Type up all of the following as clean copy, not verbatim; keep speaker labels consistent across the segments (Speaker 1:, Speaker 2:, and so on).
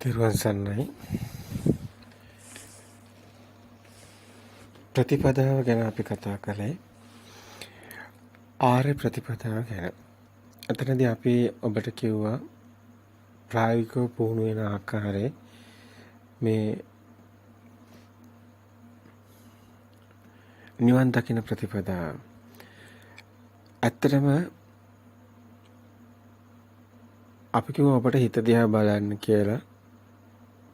Speaker 1: තිරුවන් සරණයි. ප්‍රතිපදාව ගැන අපි කතා කළේ ආර්ය ප්‍රතිපදාව ගැන. අතනදී අපි ඔබට කිව්වා ප්‍රායෝගිකව පුහුණු වෙන ආකාරයේ මේ නිවන් දකින ප්‍රතිපදාව. ඇත්තටම අපි කිව්වා ඔබට හිත දිහා බලන්න කියලා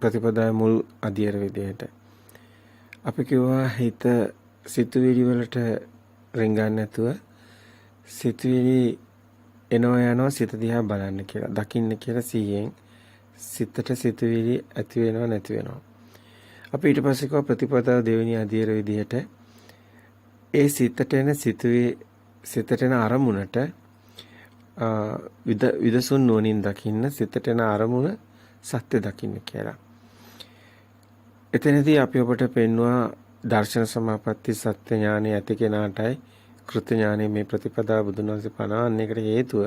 Speaker 1: ප්‍රතිපදාවේ මුල් අධ්‍යයන විදිහට. අපි කිව්වා හිත සිතුවිලි වලට රිංගන්නේ නැතුව සිතුවිලි එනවා යනවා සිත දිහා බලන්න කියලා. දකින්න කියලා සිහියෙන් සිතට සිතුවිලි ඇති වෙනවා නැති වෙනවා. අපි ඊට පස්සේ කිව්වා ප්‍රතිපදාව දෙවෙනි අධ්‍යයන විදිහට ඒ සිතට එන සිතට එන අරමුණට විදසුන් නුවණින් දකින්න සිතට එන අරමුණ සත්‍ය දකින්න කියලා. එතනදී අපි ඔබට පෙන්වුවා දර්ශන සමාපatti සත්‍ය ඥානය ඇති කෙනාටයි කෘත්‍ය ඥානය මේ ප්‍රතිපදාව බුදුන් වහන්සේ පනවන්නේ. ඒකට හේතුව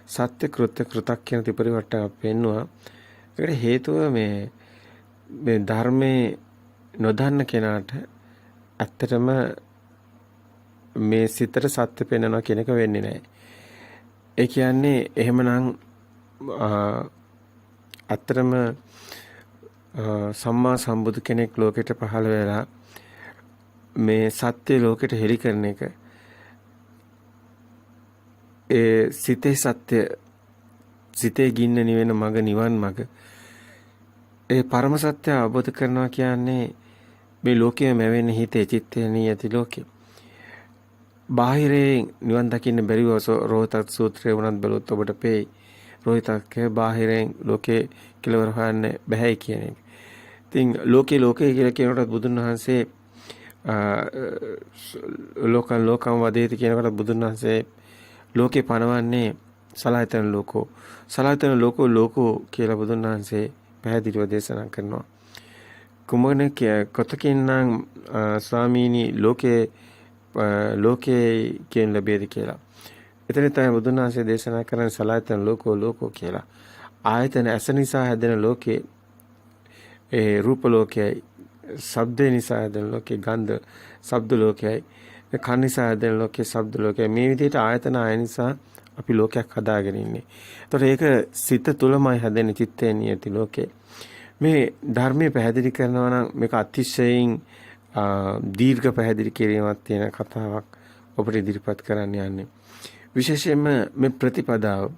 Speaker 1: සත්‍ය කෘත්‍ය කෘතඥ ත්‍රිපරිවට්ටය පෙන්වුවා. ඒකට හේතුව මේ ධර්මයේ නොදන්න කෙනාට ඇත්තටම මේ සිතට සත්‍ය පෙන්වනවා කියන එක වෙන්නේ නැහැ. ඒ කියන්නේ එහෙමනම් අත්‍තරම සම්මා සම්බුදු කෙනෙක් ලෝකෙට පහළ වෙලා මේ සත්‍ය ලෝකෙට හෙළි කරන එක ඒ සිතේ සත්‍ය සිතේ ගින්න නිවෙන මග නිවන් මග ඒ පරම සත්‍ය අවබෝධ කරනවා කියන්නේ මේ ලෝකයේ මැවෙන හිතේ චිත්තේ නියති ලෝකෙ බාහිරේ නිවන් දකින්න බැරිව රෝහතක් සූත්‍රය වුණත් බලුත් ඔබට පෙයි. රෝහිතක් බාහිරෙන් ලෝකේ කෙලවර හොයන්න බැහැ කියන එක. ඉතින් ලෝකේ කියලා කියනකොට බුදුන් වහන්සේ ලෝකම් වදේති කියනකොට බුදුන් වහන්සේ ලෝකේ පනවන්නේ සලආයතන ලෝකෝ. සලආයතන ලෝකෝ කියලා බුදුන් වහන්සේ පැහැදිලිව දේශනා කරනවා. කුමන කොතකින්නම් ස්වාමීනි ලෝකේ කියන ලැබෙද කියලා. එතන තමයි බුදුන් වහන්සේ දේශනා කරන සලආයතන ලෝකෝ කියලා. ආයතන ඇස නිසා හැදෙන ලෝකේ ඒ රූප ලෝකයයි, ශබ්ද නිසා හැදෙන ලෝකේ ගන්ධ ශබ්ද ලෝකයයි, කන් නිසා හැදෙන ලෝකේ ශබ්ද ලෝකයයි. මේ විදිහට ආයතන ආය නිසා අපි ලෝකයක් හදාගෙන ඉන්නේ. ඒතකොට ඒක සිත තුළමයි හැදෙන චිත්තේ නියති ලෝකේ. මේ ධර්මයේ පැහැදිලි කරනවා නම් මේක අතිශයින් දීර්ඝ පැහැදිලි කිරීමක් තියෙන කතාවක් ඔබට ඉදිරිපත් කරන්න යන්නේ. විශේෂයෙන්ම මේ ප්‍රතිපදාව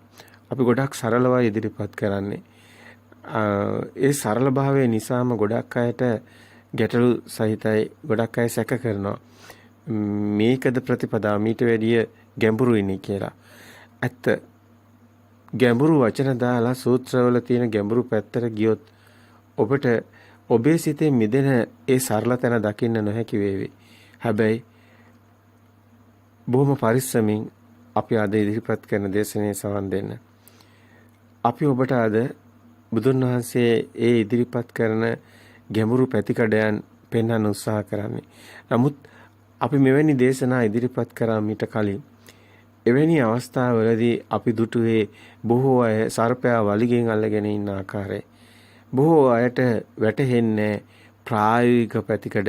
Speaker 1: අපි ගොඩක් සරලව ඉදිරිපත් කරන්නේ. ඒ සරල භාවය නිසාම ගොඩක් අයට ගැටලු සහිතයි. ගොඩක් අය සැක කරනවා. මේකද ප්‍රතිපදාව මීට වැඩිය ගැඹුරුයිනේ කියලා. ඇත්ත ගැඹුරු වචන දාලා සූත්‍රවල තියෙන ගැඹුරු පැත්තට ගියොත් ඔබට ඔබේ සිතේ මිදෙන ඒ සරල තැන දකින්න නොහැකි වේවි. හැබැයි බොහොම පරිස්සමින් අපි අද ඉදිරිපත් කරන දේශනේ සවන් දෙන්න. අපි ඔබට අද බුදුන් වහන්සේ ඒ ඉදිරිපත් කරන ගැඹුරු පැතිකඩයන් පෙන්වන්න උත්සාහ කරන්නේ. නමුත් අපි මෙවැනි දේශනා ඉදිරිපත් කරා මීට කලින් එවැනි අවස්ථාවලදී අපි දුටුවේ බොහෝ අය සර්පයා වලිගෙන් අල්ලගෙන ඉන්න ආකාරය. බොහෝ අයට වැටහෙන්නේ ප්‍රායෝගික පැතිකඩ.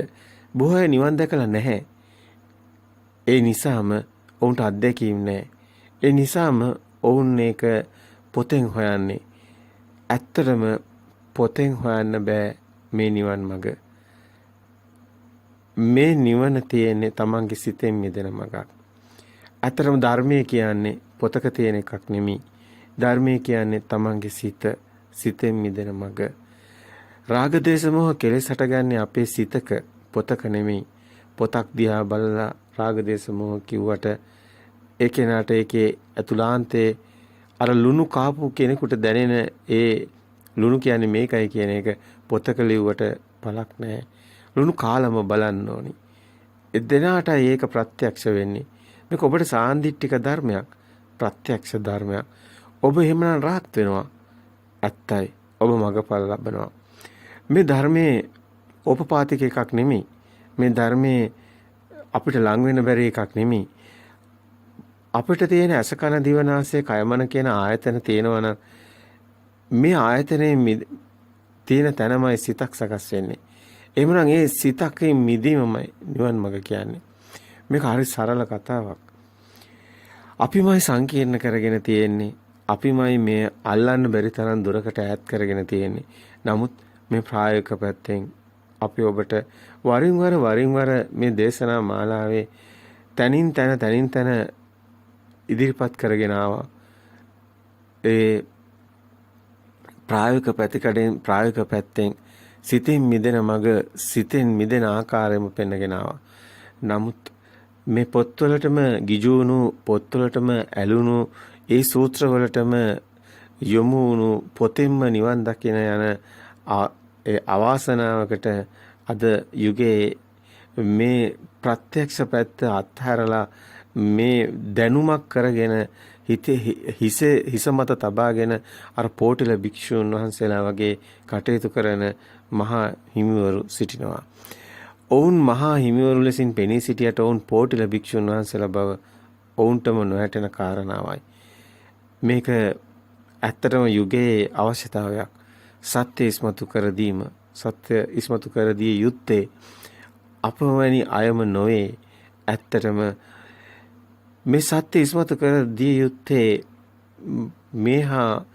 Speaker 1: බොහෝ අය නිවන් දැකලා නැහැ. ඒ නිසාම ඔවුන්ට අත්දැකීම් නැහැ. ඒ නිසාම ඔවුන් මේක පොතෙන් හොයන්නේ. ඇත්තටම පොතෙන් හොයන්න බෑ මේ නිවන් මඟ. මේ නිවන තියෙන්නේ තමන්ගේ සිතෙන් මිදෙන මඟක්. ඇත්තටම ධර්මයේ කියන්නේ පොතක තියෙන එකක් නෙමෙයි. ධර්මයේ කියන්නේ තමන්ගේ සිතෙන් මිදෙන මඟ. රාග දේශ මොහ කෙලෙස් හටගන්නේ අපේ සිතක පොතක නෙමෙයි. පොතක් දිහා බලලා රාග දේශ මොහ කිව්වට ඒ කෙනාට ඒකේ අතුලාන්තේ අර ලුණු කාපු කෙනෙකුට දැනෙන ඒ ලුණු කියන්නේ මේකයි කියන එක පොතක ලිව්වට පළක් නැහැ. ලුණු කාලම බලන්න ඕනි. එදෙනාටයි ඒක ප්‍රත්‍යක්ෂ වෙන්නේ. මේක ඔබට සාන්දිටික ධර්මයක්, ප්‍රත්‍යක්ෂ ධර්මයක්. ඔබ එහෙමනම් rahat වෙනවා. ඇත්තයි. ඔබ මගපල ලබනවා. මේ ධර්මයේ ඕපපාතික එකක් නෙමෙයි. මේ ධර්මයේ අපිට ලඟ වෙන්න බැරි එකක් නෙමෙයි. අපිට තියෙන ඇස කන දිව නාසය කය මන කියන ආයතන තියෙනවා නම් මේ ආයතනයේ තියෙන තැනමයි සිතක් සකස් වෙන්නේ. එහෙමනම් ඒ සිතකේ මිදීමමයි නිවන් මඟ කියන්නේ. මේක හරි සරල කතාවක්. අපිමයි සංකීර්ණ කරගෙන තියෙන්නේ. අපිමයි මේ අල්ලන්න බැරි තරම් දුරකට ඈත් කරගෙන තියෙන්නේ. නමුත් මේ ප්‍රායෝගික පැත්තෙන් අපි ඔබට වරින් වර මේ දේශනා මාලාවේ තනින් තන ඉදිරිපත් කරගෙන ආවා. ඒ ප්‍රායෝගික පැතිකඩෙන් ප්‍රායෝගික පැත්තෙන් සිතෙන් මිදෙන මඟ සිතෙන් මිදෙන ආකාරයම පෙන්වගෙන ආවා. නමුත් මේ පොත්වලටම ගිජුණු පොත්වලටම ඇලුණු ඒ සූත්‍රවලටම යොමු වුණු පොතෙන්ම නිවන් දකින යන ඒ අවාසනාවකට අද යුගයේ මේ ප්‍රත්‍යක්ෂ පැත්ත අත්හැරලා මේ දැනුමක් කරගෙන හිස මත තබාගෙන අර පෝටිල භික්ෂුන් වහන්සේලා වගේ කටයුතු කරන මහා හිමිවරු සිටිනවා. ඔවුන් මහා හිමිවරු ලෙසින් පෙනී සිටියට ඔවුන් පෝටිල භික්ෂුන් වහන්සේලා බව ඔවුන්ටම නොහැටෙන කාරණාවයි. මේක ඇත්තටම යුගයේ අවශ්‍යතාවයක්. සත්‍ය ඉස්මතු කර දීම, සත්‍ය ඉස්මතු කර දී යුත්තේ අපවැනි අයම නොවේ. ඇත්තටම මේ සත්‍ය ඉස්මතු කර දී යුත්තේ මේහා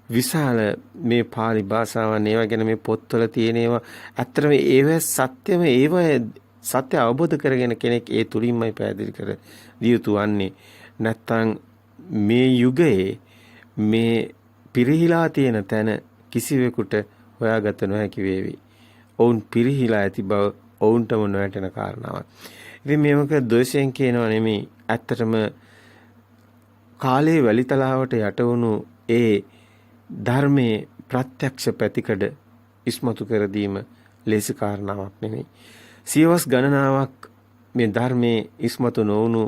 Speaker 1: විශාල මේ පාලි භාෂාවන් ඒවා ගැන මේ පොත්වල තියෙන ඒවා ඇත්තටම ඒව සත්‍යම ඒව සත්‍ය අවබෝධ කරගෙන කෙනෙක් ඒ තුලින්මයි පැහැදිලි කර දිය යුතු වන්නේ. නැත්තම් මේ යුගයේ මේ පිරිහිලා තියෙන තැන කිසිවෙකුට හොයාගත නොහැකි වේවි. ඔවුන් පිරිහිලා ඇති බව ඔවුන්ටම නොවැටෙන කාරණාවක්. ඉතින් මේක ද්වේෂයෙන් කියනවා නෙමෙයි. ඇත්තටම කාලේ වැලිතලාවට යට වුණු ඒ ධර්මයේ ප්‍රත්‍යක්ෂ පැතිකඩ ඉස්මතු කර දීම ලේසි කාරණාවක් නෙමෙයි. සියවස් ගණනාවක් මේ ධර්මයේ ඉස්මතු නොවුණු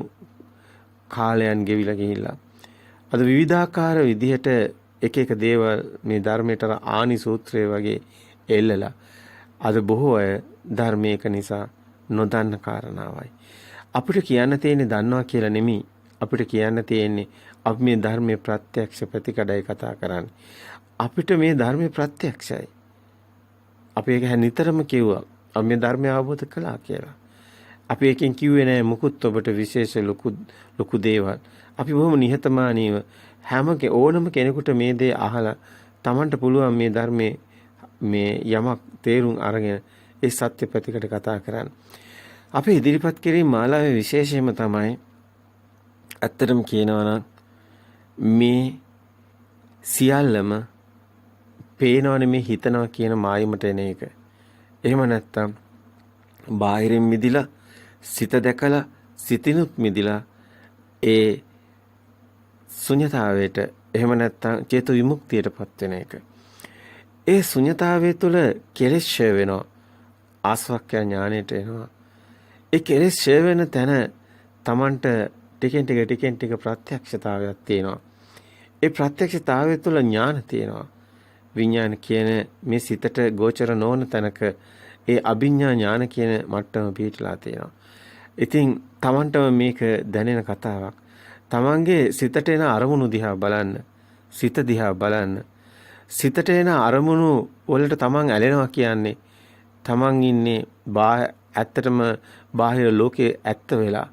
Speaker 1: කාලයන් ගෙවිලා ගිහිල්ලා අද විවිධාකාර විදිහට එක දේවල් මේ ධර්මයට ආනි සූත්‍රය වගේ එල්ලලා අද බොහෝ අය ධර්මයක නිසා නොදන්න කාරණාවයි. අපිට කියන්න තියෙන්නේ දන්නවා කියලා නෙමෙයි. අපිට කියන්න තියෙන්නේ අපි මේ ධර්මයේ ප්‍රත්‍යක්ෂ ප්‍රතිකඩයි කතා කරන්නේ. අපිට මේ ධර්මයේ ප්‍රත්‍යක්ෂයි. අපි ඒක නිතරම කිව්වා. අපි මේ ධර්මය අවබෝධ කළා කියලා. අපි එකෙන් කිව්වේ නෑ මුකුත් ඔබට විශේෂ ලොකු දේවල්. අපි බොහොම නිහතමානීව හැම ඕනම කෙනෙකුට මේ දේ අහලා Tamanට පුළුවන් මේ ධර්මයේ මේ යමක් තේරුම් අරගෙන ඒ සත්‍ය ප්‍රතිකට කතා කරන්න. අපි ඉදිරිපත් කිරීම මාලාවේ විශේෂයම තමයි ඇත්තටම කියනවා නම් මේ සියල්ලම පේනවනේ මේ හිතනවා කියන මායිමට එන එක. එහෙම නැත්තම් බාහිරින් මිදිලා සිත දැකලා සිතිනුත් මිදිලා ඒ ශුන්‍යතාවයට එහෙම නැත්තම් චේතු විමුක්තියටපත් වෙන එක. ඒ ශුන්‍යතාවය තුළ කෙලෙස් ඡය වෙනවා. ආස්වක්ඛ්‍ය ඥාණයට එනවා. ඒ කෙලෙස් ඡය වෙන තැන Tamanට ටිකෙන් ටික ප්‍රත්‍යක්ෂතාවයක් තියෙනවා. ඒ ප්‍රත්‍යක්ෂතාවය තුළ ඥාන තියෙනවා. විඥාන කියන මේ සිතට ගෝචර නොවන තැනක ඒ අභිඥා ඥාන කියන මට්ටම පිහිටලා තියෙනවා. ඉතින් Tamanටම මේක දැනෙන කතාවක්. Tamanගේ සිතට එන අරමුණු දිහා බලන්න. සිත දිහා බලන්න. සිතට එන අරමුණු වලට Taman ඇලෙනවා කියන්නේ Taman ඉන්නේ ඇත්තටම බාහිර ලෝකයේ ඇත්ත වෙලා.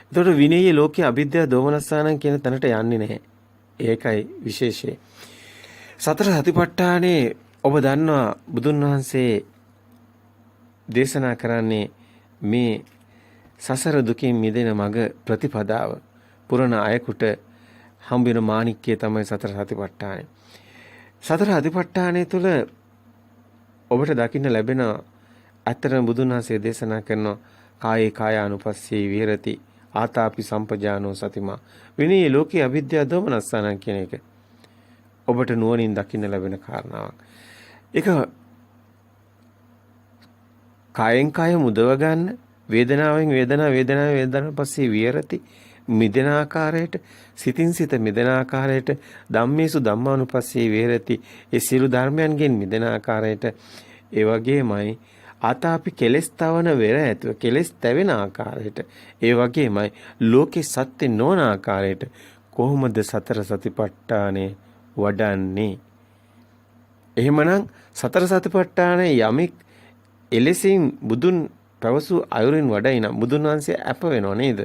Speaker 1: ඒතකොට විනේය ලෝකයේ අවිද්‍යාව දෝමනස්සානං කියන තැනට යන්නේ නැහැ. ඒකයි විශේෂය. සතර සතිපට්ඨානේ ඔබ දන්නවා බුදුන් වහන්සේ දේශනා කරන්නේ මේ සසර දුකින් මිදෙන මඟ ප්‍රතිපදාව පුරණ අයකුට හම්බෙන මාණික්කය තමයි සතර සතිපට්ඨානේ. සතර සතිපට්ඨානේ තුල ඔබට දකින්න ලැබෙන අතරම බුදුන් වහන්සේ දේශනා කරන කායේ කායානුපස්සී විහෙරති ආතාපි සම්පජානෝ සතිමා විනී ලෝකේ අවිද්‍යාව දෝමනස්සානං කියන එක ඔබට නුවණින් දකින්න ලැබෙන කාරණාවක්. ඒක කායෙන් කාය මුදව ගන්න වේදනාවෙන් වේදනාව පස්සේ විහෙරති මිදෙන ආකාරයට සිතින් සිත මිදෙන ආකාරයට ධම්මේසු ධම්මානුපස්සී විහෙරති ඒ සියලු ධර්මයන්ගෙන් මිදෙන ආකාරයට ඒ වගේමයි ආතාපි කෙලස් තවන වෙර ඇතුව කෙලස් තැවෙන ආකාරයට ඒ වගේමයි ලෝකේ සත්‍ය නොවන ආකාරයට කොහොමද සතර සතිපට්ඨානේ වඩන්නේ එහෙමනම් සතර සතිපට්ඨාන යමෙක් එලෙසින් බුදුන් පැවසු අයුරින් වඩයි නම් බුදුන් වහන්සේ අප වෙනව නේද?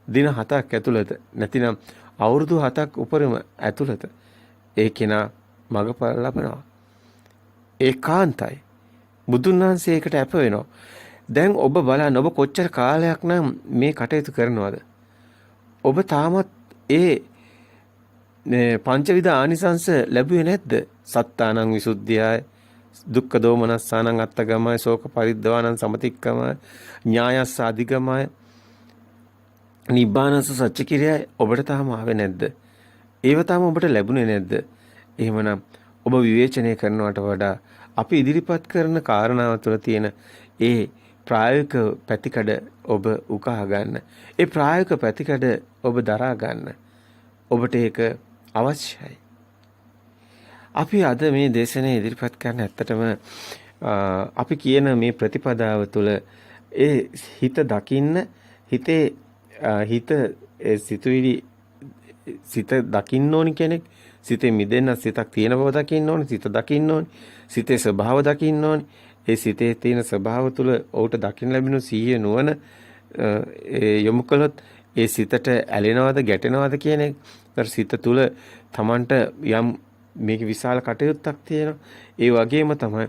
Speaker 1: දින 7ක් ඇතුළත නැතිනම් අවුරුදු 7ක් උපරිම ඇතුළත ඒ කෙනා මගපල ලබනවා. ඒකාන්තයි. බුදුන් වහන්සේ ඒකට අප වෙනවා. දැන් ඔබ බලන්න ඔබ කොච්චර කාලයක් නම් මේ කටයුතු කරනවද? ඔබ තාමත් ඒ පංචවිධ ආනිසංස ලැබුවේ නැද්ද? සත්තානං විසුද්ධියයි, දුක්ඛ දෝමනස්සානං අත්තගමයි, ශෝක පරිද්දවානං සමතික්කමයි, ඥායස්ස අධිගමයි, නිබ්බානස්ස සච්ච කිරියයි ඔබට තාම ආවේ නැද්ද? ඒව තාම ඔබට ලැබුණේ නැද්ද? එහෙමනම් ඔබ විවේචනය කරනවට වඩා අපි ඉදිරිපත් කරන කාරණාව තුළ තියෙන ඒ ප්‍රායෝගික පැතිකඩ ඔබ උකහා ගන්න. ඒ ප්‍රායෝගික පැතිකඩ ඔබ දරා ගන්න. ඔබට ඒක අවශ්‍යයි. අපි අද මේ දේශනේ ඉදිරිපත් කරන ඇත්තටම අපි කියන මේ ප්‍රතිපදාව තුළ ඒ හිත දකින්න හිතේ හිත සිතුවිලි සිත දකින්න ඕනි කෙනෙක් සිතේ මිදෙන්න සිතක් තියෙන බව දකින්න ඕනි සිත දකින්න ඕනි සිතේ ස්වභාව දකින්න ඕනි ඒ සිතේ තියෙන ස්වභාව තුළ ඔහුට දකින්න ලැබෙන සිහිය නුවණ යොමු කළොත් ඒ සිතට ඇලෙනවද ගැටෙනවද කියන එක සිත තුළ Tamanට යම් මේක විශාල කටයුත්තක් තියෙනවා. ඒ වගේම තමයි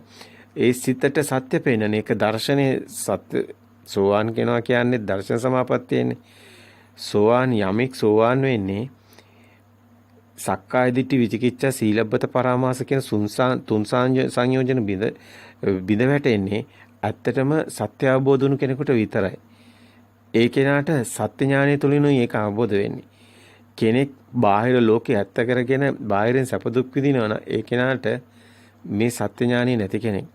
Speaker 1: ඒ සිතට සත්‍ය පේනන එක දර්ශනේ සත්‍ය සෝවාන් කියනවා කියන්නේ දර්ශන සමාපත්තියනේ. සෝවාන් යමෙක් සෝවාන් වෙන්නේ සක්කාය දිට්ඨි විචිකිච්ඡා සීලබ්බත පරාමාස කියන තුන් සංයෝජන බිඳ වැටෙන්නේ ඇත්තටම සත්‍ය අවබෝධ වුණු කෙනෙකුට විතරයි. ඒ කෙනාට සත්‍ය ඥානය තුලිනුයි ඒක අවබෝධ වෙන්නේ. කෙනෙක් බාහිර ලෝකේ ඇත්ත කරගෙන බාහිරින් සැප දුක් විඳිනවා නම් ඒ කෙනාට මේ සත්‍ය ඥානෙ නැති කෙනෙක්.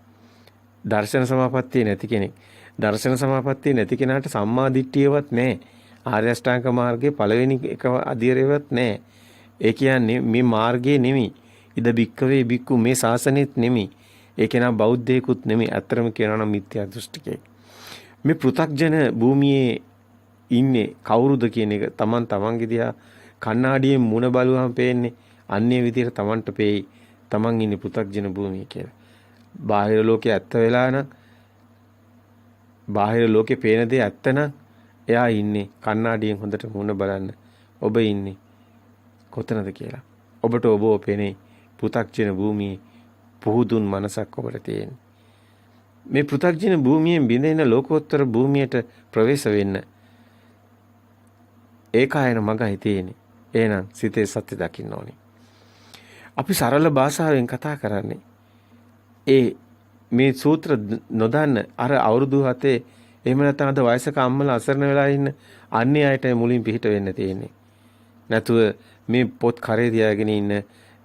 Speaker 1: දර්ශන සමාපත්තිය නැති කෙනෙක්. දර්ශන සමාපත්තිය නැති කෙනාට සම්මා දිට්ඨියවත් නැහැ. ආර්ය අෂ්ටාංග මාර්ගයේ පළවෙනි එක අධීරයවත් නැහැ. ඒ කියන්නේ මේ මාර්ගයේ නෙමෙයි. ඉද බික්කවේ බික්කු මේ ශාසනෙත් නෙමෙයි. ඒ කෙනා බෞද්ධයෙකුත් නෙමෙයි. අත්‍තරම කියනවා නම් මිත්‍යා දෘෂ්ටිකයෙක්. මේ පෘථග්ජන භූමියේ ඉන්නේ කවුරුද කියන එක තමන්ගේ දිහා කණ්ණාඩියෙන් මුණ බලුවම පේන්නේ අන්නේ විදිහට තමන්ට පේයි තමන් ඉන්නේ පෘථග්ජන භූමිය කියලා. බාහිර ලෝකේ ඇත්ත වෙලා නම් බාහිර ලෝකේ පේන දේ ඇත්ත නම් එයා ඉන්නේ කණ්ණාඩියෙන් හොඳට මුණ බලන්න. ඔබ ඉන්නේ කොතනද කියලා. ඔබට ඔබ පේන්නේ පෘථග්ජන භූමියේ පුහුදුන් මනසක් ඔබට තියෙන්නේ. මේ පෘථග්ජන භූමියෙන් බිඳෙන ලෝකෝත්තර භූමියට ප්‍රවේශ වෙන්න ඒකායන මගයි තියෙන්නේ. එහෙනම් සිතේ සත්‍ය දකින්න ඕනේ. අපි සරල භාෂාවෙන් කතා කරන්නේ. ඒ මේ සූත්‍ර නොදන්න අර අවුරුදු 7 එහෙම නැත්නම් අද වයසක අම්මලා අසරණ වෙලා ඉන්න අන්නේ අයට මුලින් පිට වෙන්න තියෙන්නේ. නැතුව මේ පොත් කරේ තියාගෙන ඉන්න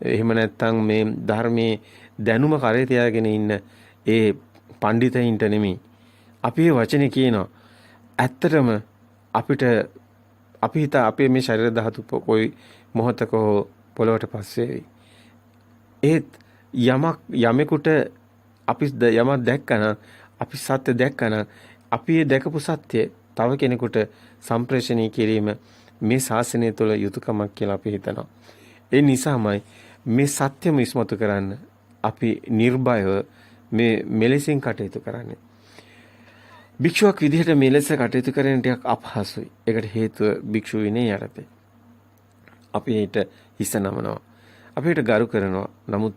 Speaker 1: එහෙම නැත්නම් මේ ධර්මයේ දැනුම කරේ තියාගෙන ඉන්න ඒ පඬිතයින්ට නෙමෙයි. අපි මේ වචනේ කියනවා. ඇත්තටම අපිට අපි හිත අපේ මේ ශරීර ධාතු කොයි මොහතක පොළවට පස්සේ වෙයි. ඒත් යමෙකුට අපි යමක් දැක්කනම් අපි සත්‍ය දැක්කනම් අපි ඒ දැකපු සත්‍ය තව කෙනෙකුට සම්ප්‍රේෂණය කිරීම මේ ශාසනය තුළ යුතුයකමක් කියලා අපි හිතනවා. ඒ නිසාමයි මේ සත්‍යම ඉස්මතු කරන්න අපි නිර්භයව මේ මෙලෙසින් කටයුතු කරන්නේ. භික්ෂුවක් විදිහට මෙලෙස කටයුතු කරන ටිකක් අපහසුයි. ඒකට හේතුව භික්ෂු විනය යටතේ. අපි ඊට හිස නමනවා. අපි ඊට ගරු කරනවා. නමුත්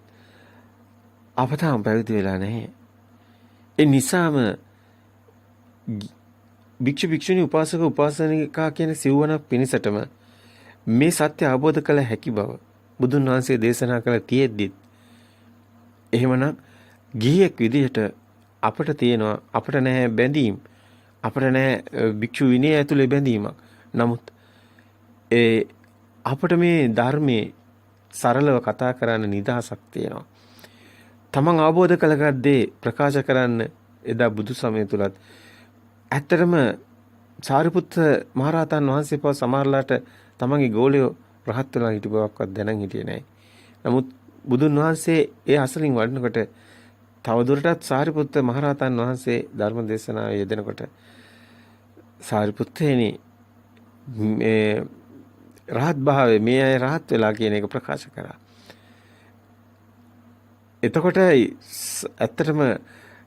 Speaker 1: අප තාම පැවිදි වෙලා නැහැ. ඒ නිසාම භික්ෂු භික්ෂුණී උපාසක උපාසනිකා කියන සිව්වනක් පිණිසටම මේ සත්‍ය අවබෝධ කළ හැකි බව බුදුන් වහන්සේ දේශනා කළ තියෙද්දිත් එහෙමනම් ගිහියෙක් විදිහට අපට තියෙනවා අපට නැහැ බැඳීම් අපට නැහැ භික්ෂු විනය ඇතුලේ බැඳීමක්. නමුත් අපට මේ ධර්මයේ සරලව කතා කරන්න නිදහසක් තියෙනවා. තමන් අවබෝධ කළගත් දේ ප්‍රකාශ කරන්න එදා බුදු සමය තුලත් ඇත්තටම සාරිපුත්ත මහරහතන් වහන්සේ පව සමහරලාට තමන්ගේ ගෝලියෝ රහත් වෙලා හිටි බවක්වත් දැනන් හිටියේ නැහැ. නමුත් බුදුන් වහන්සේ ඒ අසලින් වඩනකොට තවදුරටත් සාරිපුත්ත මහරහතන් වහන්සේ ධර්ම දේශනාවේ යෙදෙනකොට සාරිපුත්තේනි මේ රහත් භාවයේ මේ අය රහත් වෙලා කියන එක ප්‍රකාශ කරා. එතකොට ඇත්තටම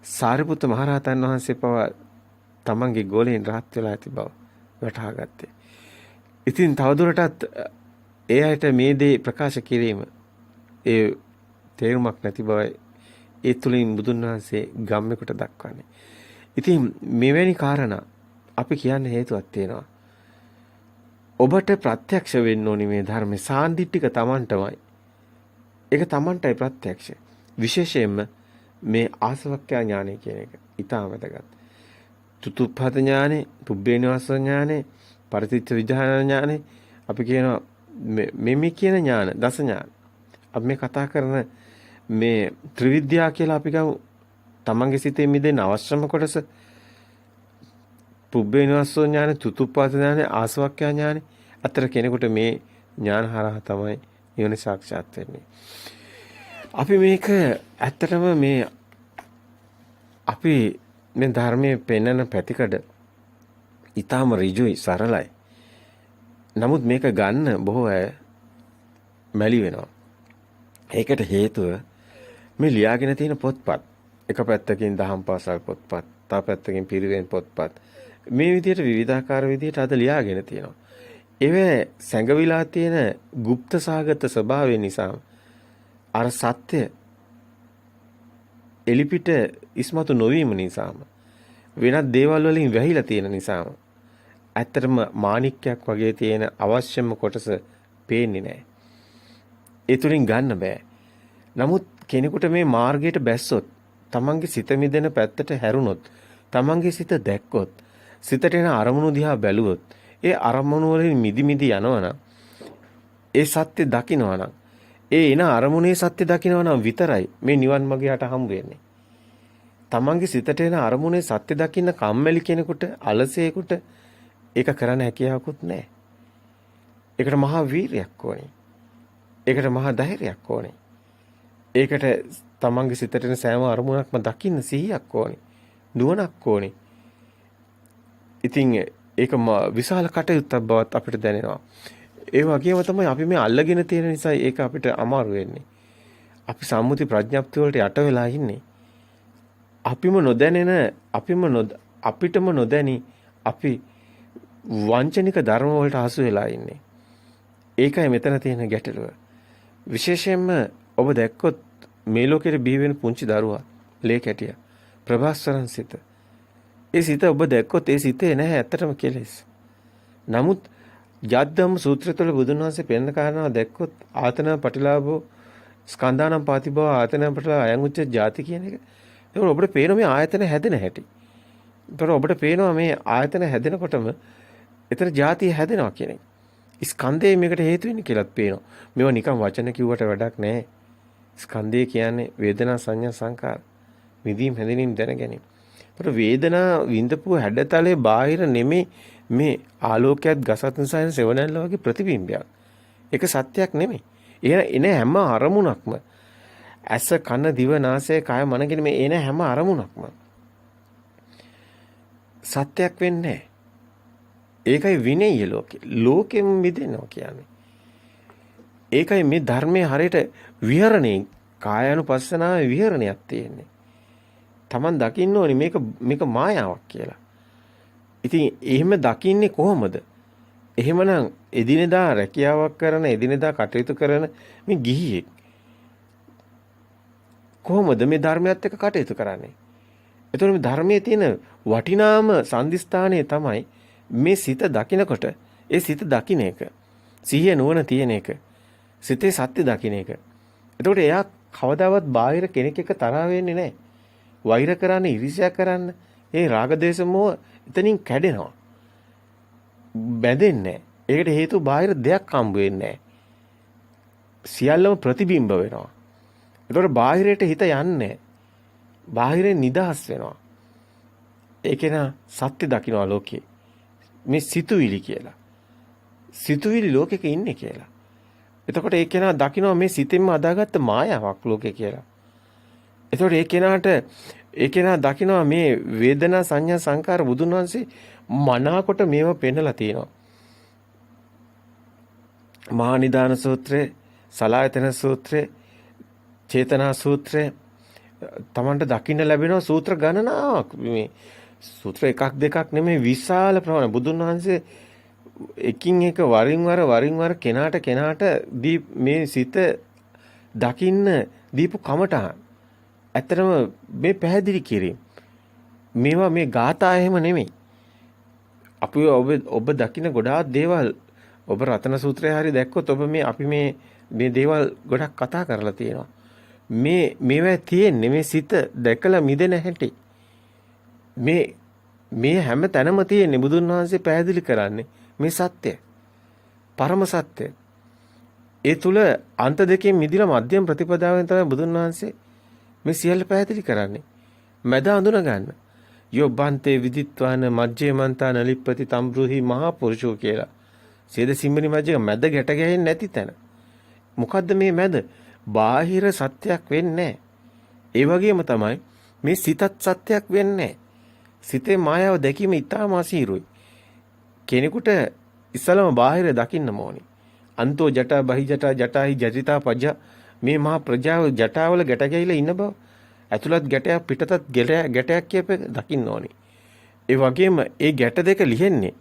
Speaker 1: සාරිපුත්ත මහරහතන් වහන්සේ පවා තමන්ගේ ගෝලයෙන් රහත් වෙලා ඇති බව වටහා ගත්තේ. ඉතින් තවදුරටත් ඒ අයට මේ දේ ප්‍රකාශ කිරීම ඒ තේරුමක් නැති බවයි ඒ තුලින් බුදුන් වහන්සේ ගම්මෙකුට දක්වන්නේ. ඉතින් මෙවැනි කාරණා අපි කියන්නේ හේතුවක් තියෙනවා. ඔබට ප්‍රත්‍යක්ෂ වෙන්න ඕනි මේ ධර්මේ සාන්දිටික Tamanටමයි. ඒක Tamanටයි ප්‍රත්‍යක්ෂ. විශේෂයෙන්ම මේ ආසවක්ඛ්‍යා ඥානය කියන එක ඊටම වැදගත්. තුතුප්පත ඥානෙ, පුබ්බේනවාස ඥානෙ, පරිතිච්ඡ විඥාන ඥානෙ අපි කියනවා මේ කියන ඥාන, දස ඥාන. අපි මේ කතා කරන මේ ත්‍රිවිද්‍යා කියලා අපි ගමු. තමන්ගේ සිතේ මිදෙන්න අවශ්‍යම කොටස පුබ්බේනවාසෝ ඥානෙ, තුතුප්පත ඥානෙ, ආසවක්ඛ්‍යා ඥානෙ. අතර කෙනෙකුට මේ ඥාන හරහා තමයි නිවන සාක්ෂාත් වෙන්නේ. අපි මේක ඇත්තටම අපි මේ ධර්මයේ පෙන්වන පැතිකඩ ඊටාම ඍජුයි, සරලයි. නමුත් මේක ගන්න බොහෝ අය මැලි වෙනවා. ඒකට හේතුව මේ ලියාගෙන තියෙන පොත්පත්. එක පැත්තකින් දහම් පාසල් පොත්පත්, තව පැත්තකින් පිරිවෙන් පොත්පත්. මේ විදිහට විවිධාකාර විදිහට අද ලියාගෙන තියෙනවා. ඒවේ සැඟවිලා තියෙන গুপ্ত සාගත ස්වභාවය නිසා අර සත්‍ය එලිපිට ඉස්මතු නොවීම නිසාම වෙනත් දේවල් වලින් වැහිලා තියෙන නිසාම ඇත්තටම මාණික්කයක් වගේ තියෙන අවශ්‍යම කොටස පේන්නේ නැහැ. ඒ තුලින් ගන්න බෑ. නමුත් කෙනෙකුට මේ මාර්ගයට බැස්සොත්, තමන්ගේ සිත මිදෙන පැත්තට හැරුණොත්, තමන්ගේ සිත දැක්කොත්, සිතට එන අරමුණු දිහා බැලුවොත්, ඒ අරමුණු වලින් මිදි යනවනම්, ඒ සත්‍ය දකින්නවනම්, ඒ එන අරමුණේ සත්‍ය දකින්නවනම් විතරයි මේ නිවන් මාර්ගය යට හම්බ වෙන්නේ. තමන්ගේ සිතට එන අරමුණේ සත්‍ය දකින්න කම්මැලි කෙනෙකුට, අලසයෙකුට ඒක කරන්න හැකියාවකුත් නැහැ. ඒකට මහා වීරියක් ඕනේ. ඒකට මහා ධෛර්යයක් ඕනේ. ඒකට තමන්ගේ සිතට එන සෑම අරමුණක්ම දකින්න සිහියක් ඕනේ. නුවණක් ඕනේ. ඉතින් ඒක විශාල කටයුත්තක් බවත් අපිට දැනෙනවා. ඒ වගේම තමයි අපි මේ අල්ලගෙන තියෙන නිසා ඒක අපිට අමාරු වෙන්නේ. අපි සම්මුති ප්‍රඥප්තිය වලට යට වෙලා ඉන්නේ. අපිටම නොදැනි අපි වංචනික ධර්ම වලට හසු වෙලා ඉන්නේ. ඒකයි මෙතන තියෙන ගැටලුව. විශේෂයෙන්ම ඔබ දැක්කොත් මේ ලෝකෙට බිහි වෙන පුංචි දරුවා, ලේ කැටියා, ප්‍රභාස්වරන් සිත. ඒ සිත ඔබ දැක්කොත් ඒ සිතේ නැහැ ඇත්තටම කෙලෙස්. නමුත් යද්දම් සූත්‍රය තුළ බුදුන් වහන්සේ පෙන්න කාරණා දැක්කොත් ආතන පටිලාභෝ ස්කන්ධානම් පාතිභව ආතන පටිලා අයං උච්ච ಜಾති කියන එක. ඒක ඔබට පේන මේ ආයතන හැදෙන හැටි. ඒතර ඔබට පේනවා මේ ආයතන හැදෙනකොටම ඒතර ಜಾතිය හැදෙනවා කියන එක. ස්කන්ධය මේකට හේතු වෙන්නේ කියලාත් පේනවා. මේවා නිකන් වචන කිව්වට වැඩක් නැහැ. ස්කන්ධය කියන්නේ වේදනා සංඥා සංකාර. විදීම් හැදෙනීම් දැන ගැනීම. ඒතර වේදනා විඳපු හැඩතලේ බාහිර නෙමෙයි මේ ආලෝකයක් ගසත් නිසා එන සෙවණැල්ල වගේ ප්‍රතිබිම්බයක්. ඒක සත්‍යයක් නෙමෙයි. එන හැම අරමුණක්ම ඇස කන දිව නාසය කය මන කියන මේ එන හැම අරමුණක්ම සත්‍යයක් වෙන්නේ නැහැ. ඒකයි විනය්‍ය ලෝකේ. ලෝකෙම මිදෙනවා කියන්නේ. ඒකයි මේ ධර්මයේ හරියට විහරණේ කායानुපස්සනාවේ විහරණයක් තියෙන්නේ. Taman දකින්න ඕනේ මේක මායාවක් කියලා. ඉතින් එහෙම දකින්නේ කොහොමද? එහෙමනම් එදිනෙදා රැකියාවක් කරන, එදිනෙදා කටයුතු කරන මේ ගිහියෙක් කොහොමද මේ ධර්මයත් එක්ක කටයුතු කරන්නේ? එතකොට මේ ධර්මයේ තියෙන වටිනාම සම්දිස්ථානය තමයි මේ සිත දකිනකොට ඒ සිත දකින්න එක. සිහිය නුවණ තියෙන එක. සිතේ සත්‍ය දකින්න එක. එතකොට එයා කවදාවත් බාහිර කෙනෙක් එක්ක තරහ වෙන්නේ නැහැ. වෛර කරන්න, ඊර්ෂ්‍යා කරන්න, ඒ රාග දේශ මොහ එතනින් කැඩෙනවා. බැඳෙන්නේ නැහැ. ඒකට හේතුව බාහිර දෙයක් හම්බ වෙන්නේ නැහැ. සියල්ලම ප්‍රතිබිම්බ වෙනවා. එතකොට බාහිරයට හිත යන්නේ බාහිරෙන් නිදහස් වෙනවා. ඒකේන සත්‍ය දකින්නවා ලෝකේ. මේ සිතුවිලි කියලා. සිතුවිලි ලෝකෙක ඉන්නේ කියලා. එතකොට ඒ කෙනා දකින්නවා මේ සිතෙන්ම අදාගත්ත මායාවක් ලෝකේ කියලා. එතකොට ඒ කෙනා දකින්නවා මේ වේදනා සංඥා සංකාර බුදුන් වහන්සේ මනාකොට මේව පෙන්නලා තියෙනවා. මහා නිදාන සූත්‍රයේ, සලායතන සූත්‍රයේ චේතනා සූත්‍රය තමන්ට දකින්න ලැබෙනවා සූත්‍ර ගණනාවක්. මේ සූත්‍ර එකක් දෙකක් නෙමෙයි විශාල ප්‍රමාණයක්. බුදුන් වහන්සේ එකින් එක වරින් වර කෙනාට මේ සිත දකින්න දීපු කමටහන්. ඇත්තටම මේ පැහැදිලි කිරීම. මේවා මේ ગાථා එහෙම නෙමෙයි. ඔබ දකින්න ගොඩාක් දේවල් ඔබ රතන සූත්‍රය හරි දැක්කොත් ඔබ අපි මේ දේවල් ගොඩක් කතා කරලා තියෙනවා. මේවා තියෙන්නේ මේ සිත දැකලා මිදෙන හැටි. මේ හැම තැනම තියෙන්නේ බුදුන් වහන්සේ පැහැදිලි කරන්නේ මේ සත්‍ය. පරම සත්‍ය. ඒ තුල අන්ත දෙකෙන් මිදිලා මධ්‍යම ප්‍රතිපදාවෙන් තමයි බුදුන් වහන්සේ මේ සියල්ල පැහැදිලි කරන්නේ. මැද අඳුන ගන්න. යොබ්බන්තේ විදිත්වාන මජ්ජේ මන්තාන ලිප්පති තම්බ්‍රුහි මහා පුරුෂෝ කියලා. සේද සිම්මනි මජ්ජේ මැද ගැට ගැහෙන්නේ නැති තැන. මොකද්ද මේ මැද? බාහිර සත්‍යයක් වෙන්නේ ඒ වගේම තමයි මේ සිතත් සත්‍යයක් වෙන්නේ සිතේ මායාව දැකීම ඉතාම අසීරුයි. කෙනෙකුට ඉස්සලම බාහිර දකින්න ඕනි. අන්තෝ ජටා බහි ජටා ජටාහි ජටිතා පජ මේ මහා ප්‍රජාව ජටාවල ගැට ගැහිලා ඉන්න බව. ඇතුළත් ගැටයක් පිටතත් ගැටයක් කියප දකින්න ඕනි. ඒ වගේම ඒ ගැට දෙක ලිහෙන්නේ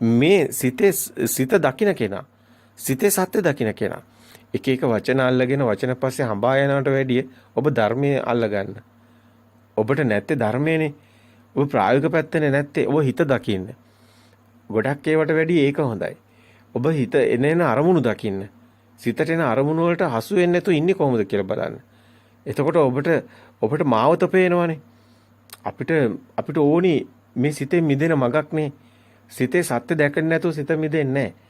Speaker 1: මේ සිත දකින්න කෙනා. සිතේ සත්‍ය දකින්න කෙනා. එක එක වචන අල්ලගෙන වචන පස්සේ හඹා යනවට වැඩිය ඔබ ධර්මයේ අල්ලගන්න. ඔබට නැත්තේ ධර්මයේනේ. ඔබ ප්‍රායෝගික පැත්තනේ නැත්තේ. ඔබ හිත දකින්න. ගොඩක් ඒවට වැඩිය ඒක හොඳයි. ඔබ හිත එන අරමුණු දකින්න. සිතට එන අරමුණු වලට හසු වෙන්නේ නැතුව ඉන්නේ කොහොමද කියලා බලන්න. එතකොට ඔබට මාවත පේනවනේ. අපිට ඕනි මේ සිතේ මිදෙන මගක්නේ. සිතේ සත්‍ය දැකන්නේ නැතුව සිත මිදෙන්නේ නැහැ.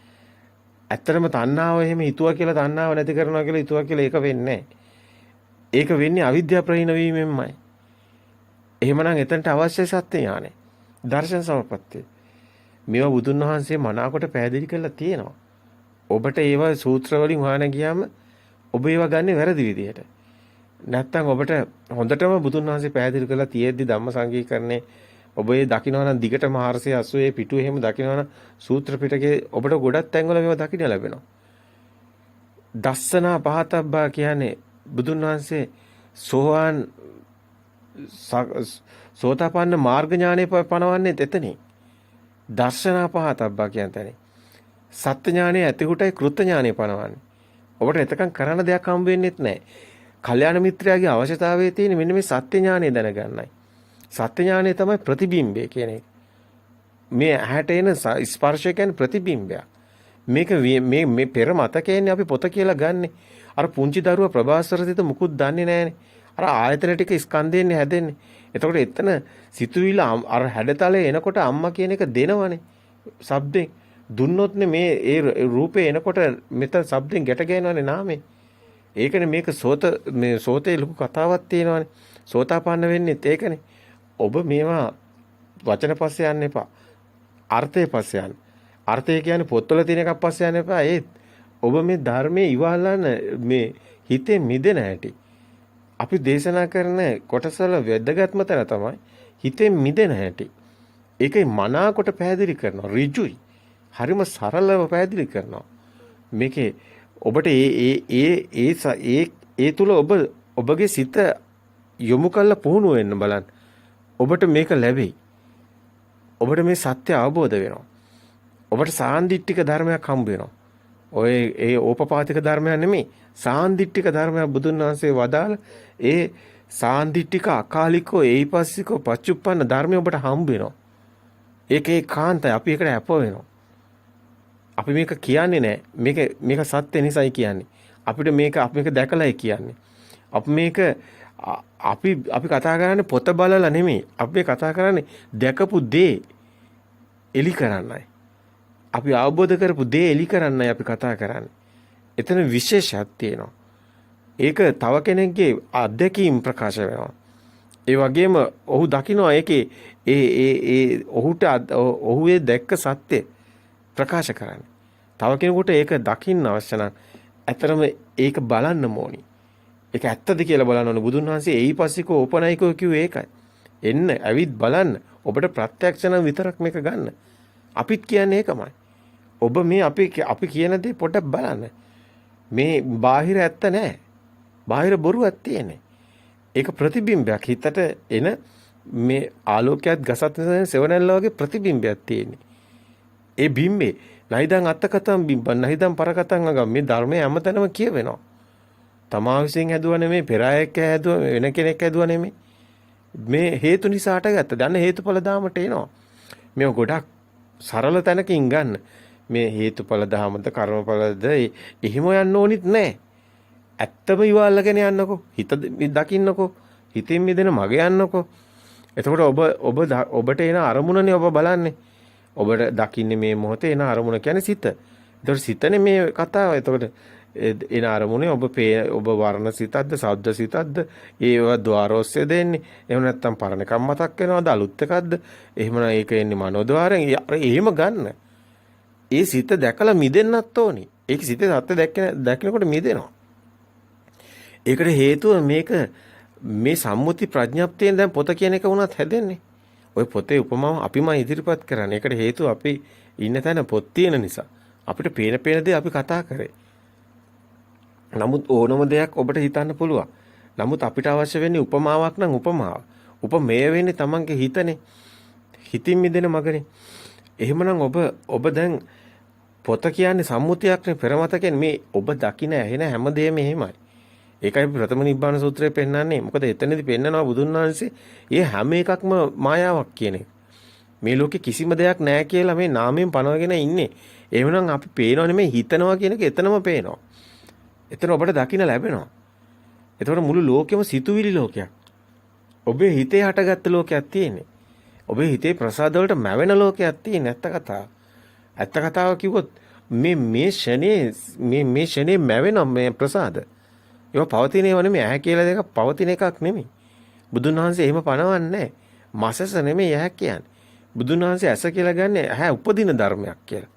Speaker 1: ඇත්තටම තණ්හාව එහෙම හිතුවා කියලා තණ්හාව නැති කරනවා කියලා හිතුවා කියලා ඒක වෙන්නේ නැහැ. ඒක වෙන්නේ අවිද්‍යාව ප්‍රහීන වීමෙන්මයි. එහෙමනම් එතනට අවශ්‍ය සත්‍ය ඥානෙ. දර්ශන සමපත්තිය. මේවා බුදුන් වහන්සේ මනාකොට පැහැදිලි කරලා තියෙනවා. ඔබට ඒවා සූත්‍ර වලින් හොයන ගියාම ඔබ ඒවා ගන්නේ වැරදි විදිහට. නැත්තම් ඔබට හොඳටම බුදුන් වහන්සේ පැහැදිලි කරලා තියෙද්දි ධම්ම සංගීකරණේ ඔබ ඒ දකිනවා නම් දිගටම 480 පිටු එහෙම දකිනවා නම් සූත්‍ර පිටකේ ඔබට ගොඩක් තැන්වල මේවා දකින්න ලැබෙනවා. දස්සනා පහතබ්බා කියන්නේ බුදුන් වහන්සේ සෝවාන් සෝතාපන්න මාර්ග ඥානෙ පනවන්නේ එතනින්. දර්ශනා පහතබ්බා කියන්නේ සත්‍ය ඥානෙ ඇති කොටයි කෘත්‍ය ඥානෙ පනවන්නේ. ඔබට එතකන් කරන්න දෙයක් හම්බ වෙන්නේත් නැහැ. කල්යාණ මිත්‍රයාගේ අවශ්‍යතාවයේ තියෙන මෙන්න මේ සත්‍ය ඥානෙ දැනගන්නයි. සත්‍ය ඥානය තමයි ප්‍රතිබිම්බය කියන එක. මේ ඇහැට එන ස්පර්ශය කියන්නේ ප්‍රතිබිම්බයක්. මේක මේ පෙර මතකයන්නේ අපි පොත කියලා ගන්නෙ. අර පුංචි දරුවා ප්‍රභාස්වරසිත මුකුත් දන්නේ නැහනේ. අර ආයතන ටික ස්කන්ධයෙන් හැදෙන්නේ. එතකොට එතන සිතුවිල්ල අර හැඩතලේ එනකොට අම්මා කියන එක දෙනවනේ. ශබ්දෙන් දුන්නොත්නේ මේ ඒ රූපේ එනකොට මෙතන ශබ්දෙන් ගැට ගෑනවනේ නාමේ. ඒකනේ මේක සෝතේ ලොකු කතාවක් තියෙනවනේ. සෝතාපන්න වෙන්නේත් ඒකනේ. ඔබ මේවා වචන පස්සේ යන්න එපා. අර්ථය පස්සේ යන්න. අර්ථය කියන්නේ පොත්වල තියෙන එකක් පස්සේ යන්න එපා. ඔබ මේ ධර්මයේ ඉවහලන මේ හිතේ මිදෙන හැටි. අපි දේශනා කරන කොටසල වැදගත්ම තැන තමයි හිතේ මිදෙන හැටි. ඒකයි මනාකොට පැහැදිලි කරනවා. ඍජුයි. හරිම සරලව පැහැදිලි කරනවා. මේකේ ඔබට ඒ තුල ඔබගේ සිත යොමු කරලා පුහුණු වෙන්න බලන්න. ඔබට මේක ලැබෙයි. ඔබට මේ සත්‍ය අවබෝධ වෙනවා. ඔබට සාන්දිටික ධර්මයක් හම්බ වෙනවා. ඔය ඒ ඕපපාතික ධර්මයක් නෙමෙයි. සාන්දිටික ධර්මයක් බුදුන් වහන්සේ වදාළ ඒ සාන්දිටික අකාලිකෝ ඒයිපස්සිකෝ පච්චුප්පන්න ධර්මය ඔබට හම්බ වෙනවා. ඒකේ කාන්තයි අපි ඒකට අප වෙනවා. අපි මේක කියන්නේ නැහැ. මේක සත්‍ය නිසායි කියන්නේ. අපිට මේක දැකලායි කියන්නේ. අපි කතා කරන්නේ පොත බලලා නෙමෙයි. අපි කතා කරන්නේ දැකපු දේ එලි කරන්නයි. අපි අවබෝධ කරපු දේ එලි කරන්නයි අපි කතා කරන්නේ. එතන විශේෂයක් තියෙනවා. ඒක තව කෙනෙක්ගේ අත්දැකීම් ප්‍රකාශ වෙනවා. ඒ වගේම ඔහු දකිනවා ඒකේ ඔහු දැක්ක සත්‍ය ප්‍රකාශ කරන්නේ. තව කෙනෙකුට ඒක දකින්න අවශ්‍ය නම් ඇතරම ඒක බලන්න ඕනි. ඒක ඇත්තද කියලා බලන්න ඕනේ. බුදුන් වහන්සේ එයිපස්සිකෝ ඕපනයිකෝ කිව්වේ ඒකයි. එන්න ඇවිත් බලන්න. ඔබට ප්‍රත්‍යක්ෂණ විතරක් මේක ගන්න. අපිත් කියන්නේ ඒකමයි. ඔබ මේ අපි කියන දේ පොඩ්ඩක් බලන්න. මේ බාහිර ඇත්ත නැහැ. බාහිර බොරුවක් තියෙන්නේ. ඒක ප්‍රතිබිම්බයක් හිතට එන මේ ආලෝකයක් ගසත් සෙවණැල්ල වගේ ප්‍රතිබිම්බයක් තියෙන්නේ. ඒ බිම්බේ නයිදන් අත්තකතම් බිම්බන් නයිදන් පරකතම් අගම් මේ ධර්මයේ හැමතැනම කියවෙනවා. තමා විසින් හැදුවා නෙමෙයි, පෙර අයෙක් හැදුවා, වෙන කෙනෙක් හැදුවා නෙමෙයි. මේ හේතු නිසා හටගත්ත. දැන් හේතුඵල දාමට එනවා. මේ ගොඩක් සරල තැනකින් ගන්න. මේ හේතුඵල දාමද කර්මඵලද එහෙම යන්න ඕනිත් නැහැ. ඇත්තම ඉවල්ලාගෙන යන්නකෝ. හිත දකින්නකෝ. හිතින් මිදෙන මග යන්නකෝ. එතකොට ඔබට එන අරමුණනේ ඔබ බලන්නේ. ඔබට දකින්නේ මේ මොහොතේ එන අරමුණ කියන්නේ සිත. එතකොට සිතනේ මේ කතාව. එතකොට එන අරමුණේ ඔබ වර්ණ සිතක්ද, ශබ්ද සිතක්ද, ඒව ద్వාරෝස්සේ දෙන්නේ. එහෙම නැත්නම් පරණ එකක් මතක් වෙනවද, අලුත් එකක්ද? එහෙම නම් ඒක එන්නේ මනෝද්වාරයෙන්. එහෙම ගන්න. ඒ සිත දැකලා මිදෙන්නත් ඕනි. ඒක සිතේ සත්‍ය දැක්නකොට මිදෙනවා. ඒකට හේතුව මේ සම්මුති ප්‍රඥප්තියෙන් දැන් පොත කියන එක වුණත් හැදෙන්නේ. ওই පොතේ උපමාව අපිම ඉදිරිපත් කරන්නේ. ඒකට හේතුව අපි ඉන්න තැන පොත් තියෙන නිසා. අපිට පේන දේ අපි කතා කරේ. නමුත් ඕනම දෙයක් ඔබට හිතන්න පුළුවන්. නමුත් අපිට අවශ්‍ය වෙන්නේ උපමාවක් නම් උපමාව. උපමේය වෙන්නේ Tamange හිතනේ. හිතින් මිදෙන මගනේ. එහෙමනම් ඔබ දැන් පොත කියන්නේ සම්මුතියක්නේ, පෙරමතකෙන් මේ ඔබ දකින ඇහෙන හැමදේම එහෙමයි. ඒකයි ප්‍රථම නිබ්බාන සූත්‍රයේ පෙන්නන්නේ. මොකද එතනදී පෙන්නනවා බුදුන් වහන්සේ මේ හැම එකක්ම මායාවක් කියන එක. මේ ලෝකේ කිසිම දෙයක් නැහැ කියලා මේ නාමයෙන් පනවගෙන ඉන්නේ. එහෙමනම් අපි පේනව නෙමෙයි හිතනවා කියන එක එතනම පේනවා. එතන ඔබට දකින්න ලැබෙනවා. එතකොට මුළු ලෝකෙම සිතුවිලි ලෝකයක්. ඔබේ හිතේ හටගත්ත ලෝකයක් තියෙන්නේ. ඔබේ හිතේ ප්‍රසාද වලට මැවෙන ලෝකයක් තියෙන ඇත්ත කතාව. ඇත්ත කතාව කිව්වොත් මේ ෂනේ මැවෙන මේ ප්‍රසාද. ඒවා පවතින ඒවා නෙමෙයි. ඇහැ කියලා දෙක පවතින එකක් නෙමෙයි. බුදුන් වහන්සේ එහෙම පනවන්නේ නැහැ. මසස නෙමෙයි ඇහැ කියන්නේ. බුදුන් වහන්සේ ඇස කියලා ගන්නේ ඇහැ උපදින ධර්මයක් කියලා.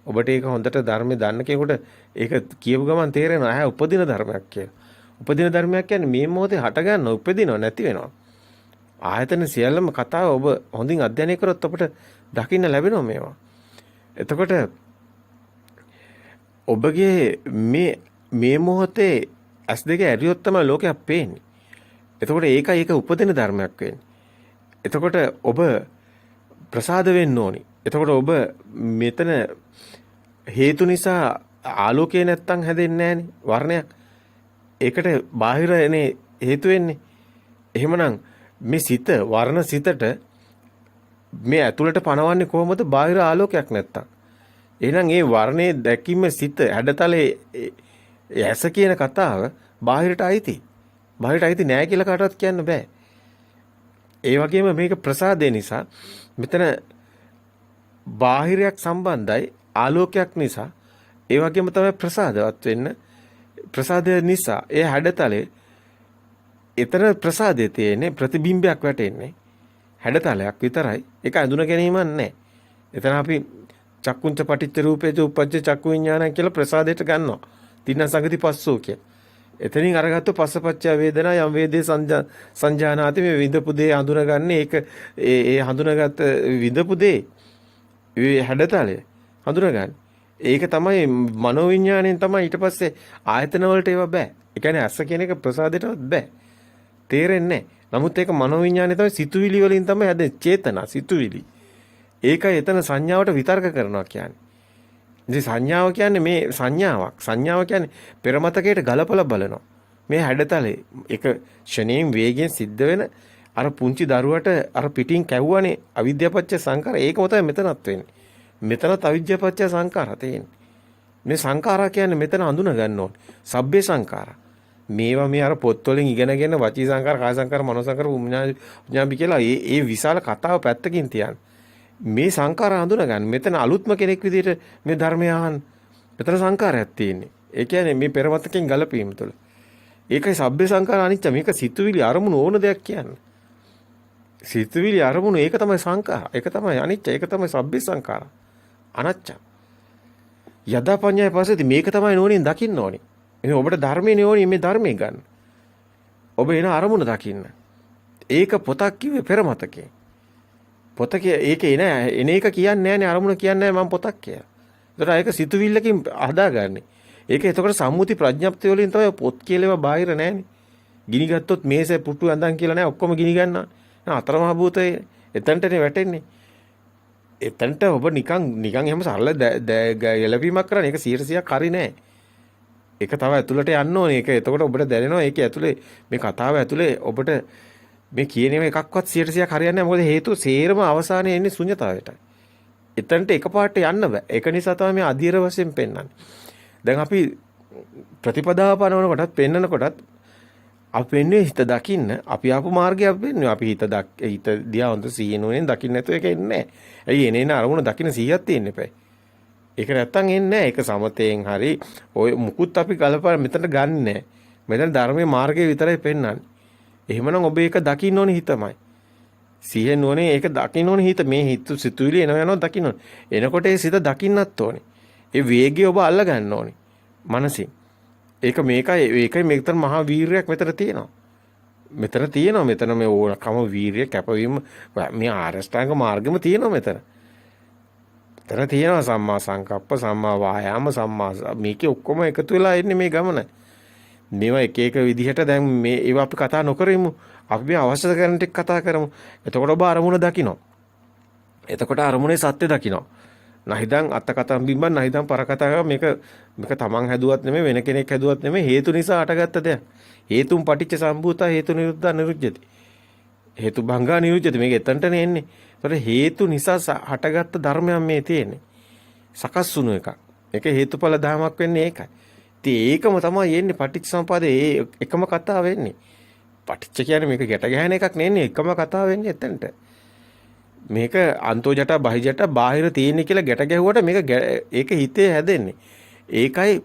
Speaker 1: ඔබට ඒක හොඳට ධර්මයේ දන්න කෙනෙකුට ඒක කියපු ගමන් තේරෙනවා ඇහැ උපදින ධර්මයක් කියලා. උපදින ධර්මයක් කියන්නේ මේ මොහොතේ හට ගන්න උපදිනව නැති වෙනවා. ආයතන සියල්ලම කතාව ඔබ හොඳින් අධ්‍යයනය කරොත් අපට දකින්න ලැබෙනවා මේවා. එතකොට ඔබගේ මේ මොහොතේ ඇස් දෙක ඇරියොත් තමයි ලෝකයක් පේන්නේ. එතකොට ඒකයි ඒක උපදින ධර්මයක් වෙන්නේ. එතකොට ඔබ ප්‍රසාද වෙන්න ඕනි. එතකොට ඔබ මෙතන හේතු නිසා ආලෝකය නැත්තම් හැදෙන්නේ නැහනේ වර්ණයක්. ඒකට බාහිර එනේ හේතු වෙන්නේ. එහෙමනම් මේ සිත වර්ණ සිතට මේ ඇතුළට පනවන්නේ කොහොමද බාහිර ආලෝකයක් නැත්තම්. එහෙනම් ඒ වර්ණයේ දැකීම සිත හැඩතලේ ඇස කියන කතාව බාහිරට අයිති. බාහිරට අයිති නෑ කියලා කාටවත් කියන්න බෑ. ඒ වගේම මේක ප්‍රසාදේ නිසා මෙතන බාහිරයක් සම්බන්ධයි ආලෝකයක් නිසා. ඒ වගේම තමයි ප්‍රසාදවත් වෙන්න. ප්‍රසාදය නිසා ඒ හැඩතලේ එතන ප්‍රසාදයේ තියෙන්නේ ප්‍රතිබිම්බයක් වැටෙන්නේ. හැඩතලයක් විතරයි. ඒක අඳුන ගැනීමක් නැහැ. එතන අපි චක්කුංච පටිච්ච රූපේච උපජ්ජ චක්කු විඥානං කියලා ප්‍රසාදයට ගන්නවා. තින්න සංගති පස්සෝ කිය. එතනින් අරගත්තු පස්සපච්චය වේදනා යම් වේදේ සංජානාති මේ විඳපු දේ හඳුනගන්නේ ඒක ඒ හඳුනගත් විඳපු දේ ඒ හැඩතලය හඳුනගන්නේ. ඒක තමයි මනෝවිඤ්ඤාණයෙන් තමයි ඊට පස්සේ ආයතන වලට ඒව බෑ. ඒ කියන්නේ අස්ස කියන එක ප්‍රසාදයටවත් බෑ. තේරෙන්නේ නැහැ. නමුත් ඒක මනෝවිඤ්ඤාණය තමයි සිතුවිලි වලින් තමයි හැදෙන්නේ. චේතනා සිතුවිලි. ඒකයි එතන සංඥාවට විතර්ක කරනවා කියන්නේ. ඉතින් සංඥාව කියන්නේ මේ සංඥාවක්. සංඥාව කියන්නේ පෙරමතකයට ගලපලා බලනවා. මේ හැඩතලේ එක ෂණයෙන් වේගයෙන් සිද්ධ වෙන අර පුංචි දරුවට අර පිටින් කැවුවනේ අවිද්‍යාපච්ච සංකාර. ඒකම තමයි මෙතනත් වෙන්නේ. මෙතනත් අවිද්‍යාපච්ච සංකාර තියෙන්නේ. මේ සංකාරා කියන්නේ මෙතන හඳුනා ගන්න ඕනේ. සබ්බේ සංකාරා. මේවා මේ අර පොත්වලින් ඉගෙනගෙන වචී සංකාර, කාය සංකාර, මනෝ සංකාර, උඤ්ඤාපි කියලා ඒ විශාල කතාව පැත්තකින් තියන්න. මේ සංකාර හඳුනා ගන්න. මෙතන අලුත්ම කෙනෙක් විදිහට මේ ධර්මය අහන්න. මෙතන සංකාරයක් තියෙන්නේ. ඒ කියන්නේ මේ පෙරමතකෙන් ගලපීම තුළ. ඒකයි සබ්බේ සංකාර අනිච්ච. මේක සිතුවිලි අරමුණු ඕන දෙයක් කියන්නේ. සිතුවිලි අරමුණු ඒක තමයි සංකාර. ඒක තමයි අනිච්ච. ඒක තමයි සබ්බේ සංකාර. අනච්ච. යදා පඤ්ඤාය පස්සේදී මේක තමයි නෝනින් දකින්න ඕනි. එහෙනම් ඔබට ධර්මයේ නෝනි මේ ධර්මයේ ගන්න. ඔබ එන අරමුණ දකින්න. ඒක පොතක් කිව්වේ පෙරමතකේ. පොතකේ ඒක එන එක කියන්නේ නැහැනේ අරමුණ කියන්නේ නැහැ මම පොතක් කියලා. ඒතර ඒක සිතුවිල්ලකින් හදාගන්නේ. ඒක එතකොට සම්මුති ප්‍රඥප්තිය වලින් තමයි පොත් කියලේවා බාහිර නැහැනේ. ගිනි ගත්තොත් මේසේ පුටු ඇඳන් කියලා නෑ ඔක්කොම ගිනි ගන්නවා. අතරමහා භූතය එතනටනේ වැටෙන්නේ. එතනට ඔබ නිකන් එහෙම සරල ගැලපීමක් කරන්නේ. ඒක 100%ක් හරි නෑ. ඒක තව ඇතුළට යන්න ඕනේ. ඒක එතකොට ඔබට දැනෙනවා ඒක ඇතුලේ මේ කතාව ඇතුලේ ඔබට මේ කියන ඒවා එකක්වත් 100%ක් හරියන්නේ නැහැ. මොකද හේතුව සේරම අවසානයේ එන්නේ ශුන්‍යතාවයට. එතනට එකපාරට යන්න බෑ. ඒක නිසා තමයි මේ අධීර වශයෙන් පෙන්වන්නේ. දැන් අපි ප්‍රතිපදාව පනවන කොටත් පෙන්වන කොටත් අපි වෙන්නේ හිත දකින්න. අපි ආපු මාර්ගය අපි වෙන්නේ. අපි හිත දිහා හොඳ සිහිනුවෙන් දකින්න නැතුව ඒක එන්නේ නැහැ. ඇයි එනේන අරමුණ දකින්න සිහියක් තියෙන්න එපා. ඒක නැත්තම් එන්නේ නැහැ. ඒක සමතයෙන් හරි ඔය මුකුත් අපි ගලපලා මෙතනට ගන්න නැහැ. මෙතන ධර්මයේ මාර්ගය විතරයි පෙන්වන්නේ. එහෙමනම් ඔබ ඒක දකින්න ඕනේ හිතමයි. සිහියෙන් ඕනේ ඒක දකින්න ඕනේ හිත. මේ හිත සිතුවිලි යනවා දකින්න ඕනේ. එනකොට ඒ සිත දකින්නත් ඕනේ. ඒ වේගය ඔබ අල්ල ගන්න ඕනේ. මනසින්. ඒකයි මෙතන මහා වීරියක් මෙතන තියෙනවා. මෙතන මේ ඕනකම වීරිය කැපවීම මේ ආරෂ්ඨාංග මාර්ගෙම තියෙනවා මෙතන. මෙතන තියෙනවා සම්මා සංකප්ප, සම්මා වායාම, සම්මා මේකේ ඔක්කොම එකතු වෙලා එන්නේ මේ ගමන. මේවා එක එක විදිහට දැන් මේ ඒවා අපි කතා නොකරමු. අපි මේ අවශ්‍ය කරන ටික කතා කරමු. එතකොට ඔබ අරමුණ දකින්න. එතකොට අරමුණේ සත්‍ය දකින්න. නැහිදන් අත්ත කතම් බිම්බන් නැහිදන් පර කතා මේක තමන් හැදුවත් නෙමෙයි වෙන කෙනෙක් හැදුවත් නෙමෙයි හේතු නිසා අටගත්ත දෙයක්. හේතුන් පටිච්ච සම්භූතා හේතු නිරුද්ධා නිරුද්ධති. හේතු භංගා නිරුද්ධති. මේක එතනටනේ එන්නේ. ඒතකොට හේතු නිසා හටගත්ත ධර්මයක් මේ තියෙන්නේ. සකස් වුණු එකක්. ඒක හේතුඵල ධර්මයක් වෙන්නේ ඒකයි. ඉතින් ඒකම තමයි එන්නේ පටිච්ච සම්පදායේ එකම කතාව වෙන්නේ. පටිච්ච කියන්නේ මේක ගැට ගැහෙන එකක් නෙන්නේ එකම කතාව වෙන්නේ එතනට. මේක අන්තෝ ජට බහි ජට බාහිර තියෙන්නේ කියලා ගැට ගැහුවට මේක ඒක හිතේ හැදෙන්නේ. ඒකයි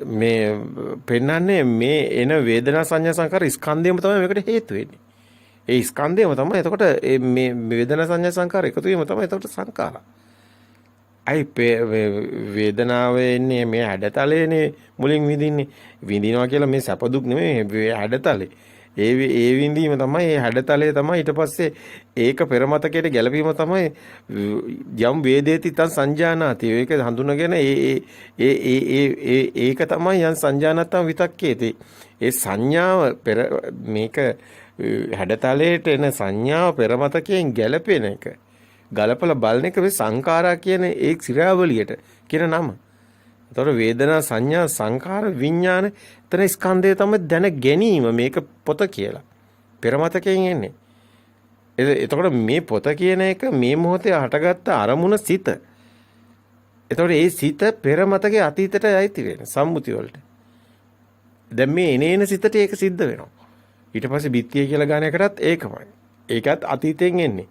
Speaker 1: මේ පෙන්වන්නේ මේ එන වේදනා සංඥා සංකාර ස්කන්ධයම තමයි මේකට හේතු වෙන්නේ. ඒ ස්කන්ධයම තමයි එතකොට මේ වේදනා සංඥා සංකාර එකතු වීම තමයි එතකොට සංකාර. අයි වේදනාව එන්නේ මේ හැඩතලේනේ මුලින් විඳින්නේ. විඳිනවා කියලා මේ සැප දුක් නෙමෙයි හැඩතලේ. ඒ විඳීම තමයි ඒ හැඩතලේ තමයි ඊට පස්සේ ඒක පෙරමතකයට ගැලපීම තමයි යම් වේදේති තං සංජානාති. ඒක හඳුනගෙන ඒක තමයි යම් සංජානත්තම් විතක්කේති. ඒ සංඥාව මේක හැඩතලයට එන සංඥාව පෙරමතකයෙන් ගැලපෙන එක. ගලපලා බලන එක මේ සංඛාරා කියන ඒ ක්‍රියාවලියට කියන නම. ඒතකොට වේදනා සංඥා සංඛාර විඥාන එතන ස්කන්ධය තමයි දැන ගැනීම මේක පොත කියලා. පෙරමතකයෙන් එන්නේ. එතකොට මේ පොත කියන එක මේ මොහොතේ හටගත්ත අරමුණ සිත. එතකොට ඒ සිත පෙරමතකයේ අතීතයට යයිති වෙන සම්මුති වලට. දැන් මේ එනේන සිතට ඒක සිද්ධ වෙනවා. ඊට පස්සේ බිත්තිය කියලා ගන්න එකටත් ඒකමයි. ඒකත් අතීතයෙන් එන්නේ.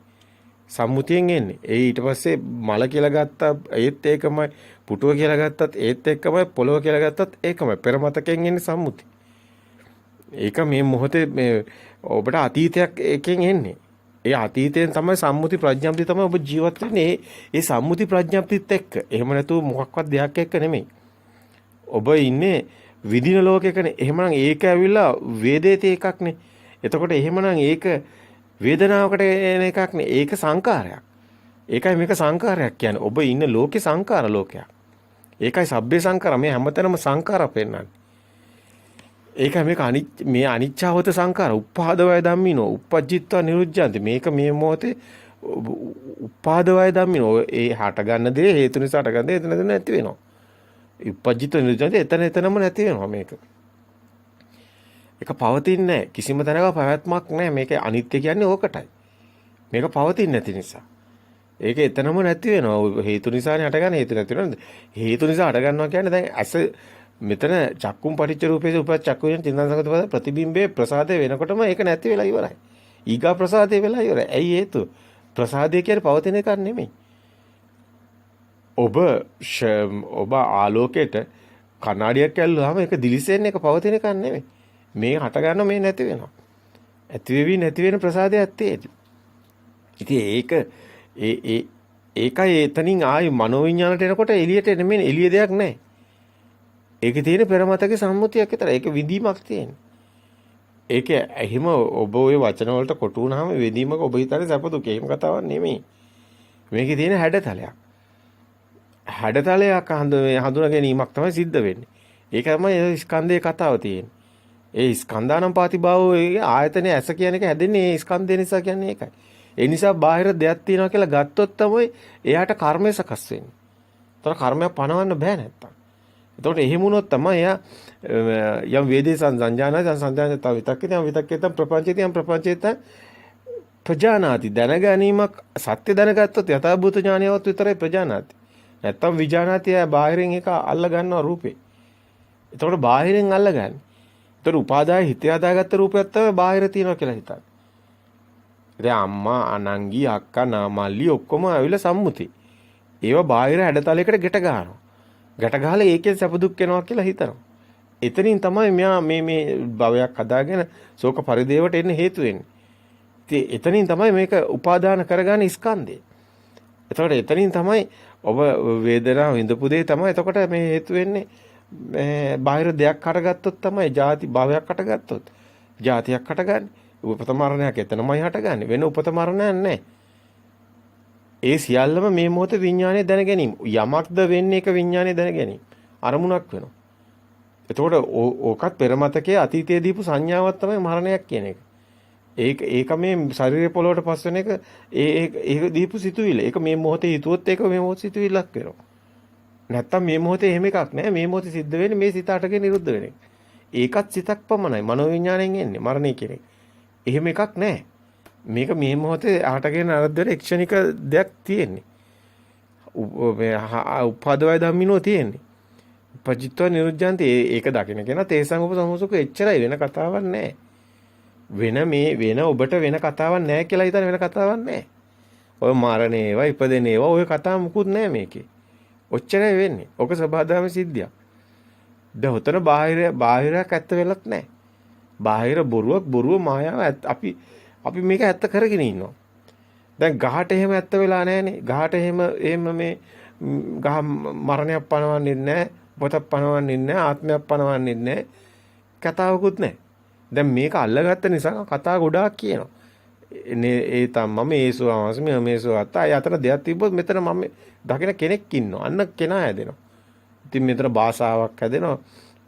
Speaker 1: සම්මුතියෙන් එන්නේ. ඒ ඊට පස්සේ මල කියලා ගත්තා ඒත් ඒකමයි. පුටුව කියලා ගත්තත් ඒත් එක්කමයි. පොළොව කියලා ගත්තත් ඒකමයි. පෙරමතකයෙන් එන්නේ සම්මුති. ඒක මේ මොහොතේ මේ ඔබට අතීතයක් එකෙන් එන්නේ. ඒ අතීතයෙන් තමයි සම්මුති ප්‍රඥාප්තිය තමයි ඔබ ජීවත් වෙන්නේ. ඒ සම්මුති ප්‍රඥාප්තියත් එක්ක. එහෙම නැතුව මොකක්වත් දෙයක් එක්ක නෙමෙයි. ඔබ ඉන්නේ විදින ලෝකයකනේ. එහෙමනම් ඒක ඇවිල්ලා වේදේතේ එකක්නේ. එතකොට එහෙමනම් ඒක වේදනාවකට එන එකක් නේ. ඒක සංකාරයක්. ඒකයි මේක සංකාරයක් කියන්නේ. ඔබ ඉන්න ලෝකේ සංකාර ලෝකයක්. ඒකයි සබ්බේ සංකාර. මේ හැමතැනම සංකාර පෙන්නන්නේ. ඒකයි මේක මේ අනිච්චවත සංකාර. උප්පාදවය ධම්මිනෝ. උපජ්ජිත්වා නිරුද්ධಂತಿ. මේක මේ මොහොතේ උප්පාදවය ධම්මිනෝ. ඒ හට ගන්න දේ හේතු නිසා හට ගන්න දේ එතන නැති වෙනවා. උපජ්ජිත්වා නිරුද්ධಂತಿ එතනම නැති වෙනවා මේක. ඒක පවතින්නේ නැහැ. කිසිම තැනක පැවැත්මක් නැහැ. මේක අනිත්‍ය කියන්නේ ඕකටයි. මේක පවතින්නේ නැති නිසා. ඒක එතනම නැති වෙනවා. හේතු නිසානේ හටගන්නේ. හේතු නැති වෙනවද? හේතු නිසා හටගන්නවා කියන්නේ දැන් ඇස මෙතන චක්කුම් පටිච්ච රූපේස උපත් චක්කු කියන චින්තන සංගත ප්‍රතිබිම්බේ ප්‍රසාදේ වෙනකොටම ඒක නැති වෙලා ඉවරයි. ඊගා ප්‍රසාදේ වෙලා ඉවරයි. ඇයි හේතුව? ප්‍රසාදේ කියන්නේ පවතින එකක් නෙමෙයි. ඔබ ආලෝකයට කණ්ණාඩියක් ඇල්ලුවාම ඒක දිලිසෙන්නේ ඒක පවතින එකක් නෙමෙයි. මේ හට ගන්න මේ නැති වෙනවා. ඇති වෙවි නැති වෙන ප්‍රසාදයක් තියෙයි. ඉතින් ඒකයි එතනින් ආයි මනෝවිඤ්ඤාණයට එනකොට එළියට එන්නේ එළිය දෙයක් නැහැ. ඒකේ තියෙන පෙරමතකේ සම්මුතියක් විතර. ඒක විදීමක් තියෙන. ඒක එහෙම ඔබ ওই වචන වලට කොටු වුණාම විදීමක ඔබ හිතන්නේ සැප දුක. එහෙම කතාවක් නෙමෙයි. මේකේ තියෙන හැඩතලයක්. හැඩතලයක් හඳුනා ගැනීමක් තමයි සිද්ධ වෙන්නේ. ඒක තමයි ස්කන්ධයේ කතාව තියෙන්නේ. ඒ ස්කන්ධානම්පාතිභාවයේ ආයතනයේ ඇස කියන එක හැදෙන්නේ ඒ ස්කන්ධය නිසා කියන්නේ ඒකයි. ඒ නිසා බාහිර දෙයක් තියෙනවා කියලා ගත්තොත් තමයි එයාට කර්මය සකස් වෙන්නේ. ඒතර කර්මයක් පණවන්න බෑ නැත්තම්. එතකොට එහෙම වුණොත් තමයි එයා යම් වේදේ සංජානන තව විතක්කේතම් ප්‍රපංචේතම් ප්‍රජානාති දැනගැනීමක් සත්‍ය දැනගත්තොත් යථාභූත ඥානයවත් විතරයි ප්‍රජානාති. නැත්තම් විජානාති බාහිරින් එක අල්ල ගන්නවා රූපේ. එතකොට බාහිරින් අල්ල ගන්න. ඒතර උපාදාය හිතේ හදාගත්ත රූපයක් තමයි බාහිර තියෙනවා කියලා හිතන්නේ. දැන් අම්මා අනංගි අක්කා නාමල්ලි ඔක්කොම ඇවිල්ලා සම්මුති. ඒව බාහිර හැඩතලයකට ගැට ගන්නවා. ගැට ගහලා ඒකෙන් සැප දුක් වෙනවා කියලා හිතනවා. එතනින් තමයි මෙයා මේ භවයක් හදාගෙන ශෝක පරිදේවට එන්න හේතු වෙන්නේ. ඉතින් එතනින් තමයි මේක උපාදාන කරගන්නේ ස්කන්ධය. එතකොට එතනින් තමයි ඔබ වේදනාව විඳපු දේ තමයි එතකොට මේ හේතු වෙන්නේ බාහිර දෙයක් හටගත්තොත් තමයි ජාති භවයක් හටගත්තොත් ජාතියක් හටගන්නේ. උපත මරණයක් එතනමයි හටගන්නේ. වෙන උපත මරණයක් නැහැ. ඒ සියල්ලම මේ මොහොතේ විඥානයේ දැන ගැනීම. යමක්ද වෙන්නේ එක විඥානයේ දැන ගැනීම. අරමුණක් වෙනවා. එතකොට ඕකත් පෙරමතකයේ අතීතයේ දීපු සංඥාවක් තමයි මරණයක් කියන එක. ඒක මේ ශරීරය පොළොවට පස් වෙන එක ඒක දීපු සිතුවිල්ල. ඒක මේ මොහොතේ හිතුවොත් ඒක මේ මොහොතේ සිතුවිල්ලක් වෙනවා. නැත්තම් මේ මොහොතේ එහෙම එකක් නැහැ. මේ මොහොතේ සිද්ධ වෙන්නේ මේ සිත අටගෙන නිරුද්ධ වෙන එක. ඒකත් සිතක් පමණයි. මනෝවිඥාණයෙන් එන්නේ මරණය කියන එක. එහෙම එකක් නැහැ. මේක මේ මොහොතේ අටගෙන අරද්දර ක්ෂණික දෙයක් තියෙන්නේ. උපාදවය ධම්මිනෝ තියෙන්නේ. පජිත්ව නිරුද්ධාන්ති ඒක දකින්න කෙනා තේසං උපසමෝසුක එච්චරයි වෙන කතාවක් නැහැ. වෙන ඔබට වෙන කතාවක් නැහැ කියලා හිතන වෙන කතාවක් නැහැ. ඔය මරණේ ඒවා ඉපදෙන ඒවා ඔය කතාව මුකුත් නැහැ මේකේ. ඔච්චරයි වෙන්නේ. ඔක සබහාදාම සිද්ධියක්. දැන් උතන බාහිරයක් ඇත්ත වෙලත් නැහැ. බාහිර බොරුව මායාව අපි මේක ඇත්ත කරගෙන ඉන්නවා. දැන් ගහට එහෙම ඇත්ත වෙලා නැහනේ. ගහට එහෙම මේ ගහ මරණයක් පනවන්නේ නැහැ. පොතක් පනවන්නේ නැහැ. ආත්මයක් පනවන්නේ නැහැ. කතාවකුත් නැහැ. දැන් මේක අල්ලගත්ත නිසා කතා ගොඩාක් කියනවා. ඒ මම ඒසෝ අවස්ම මේසෝ අතයි අතර දෙයක් තිබ්බොත් මෙතන මම දකින කෙනෙක් ඉන්නවා. අන්න කෙනා හැදෙනවා. ඉතින් මෙතන භාෂාවක් හැදෙනවා.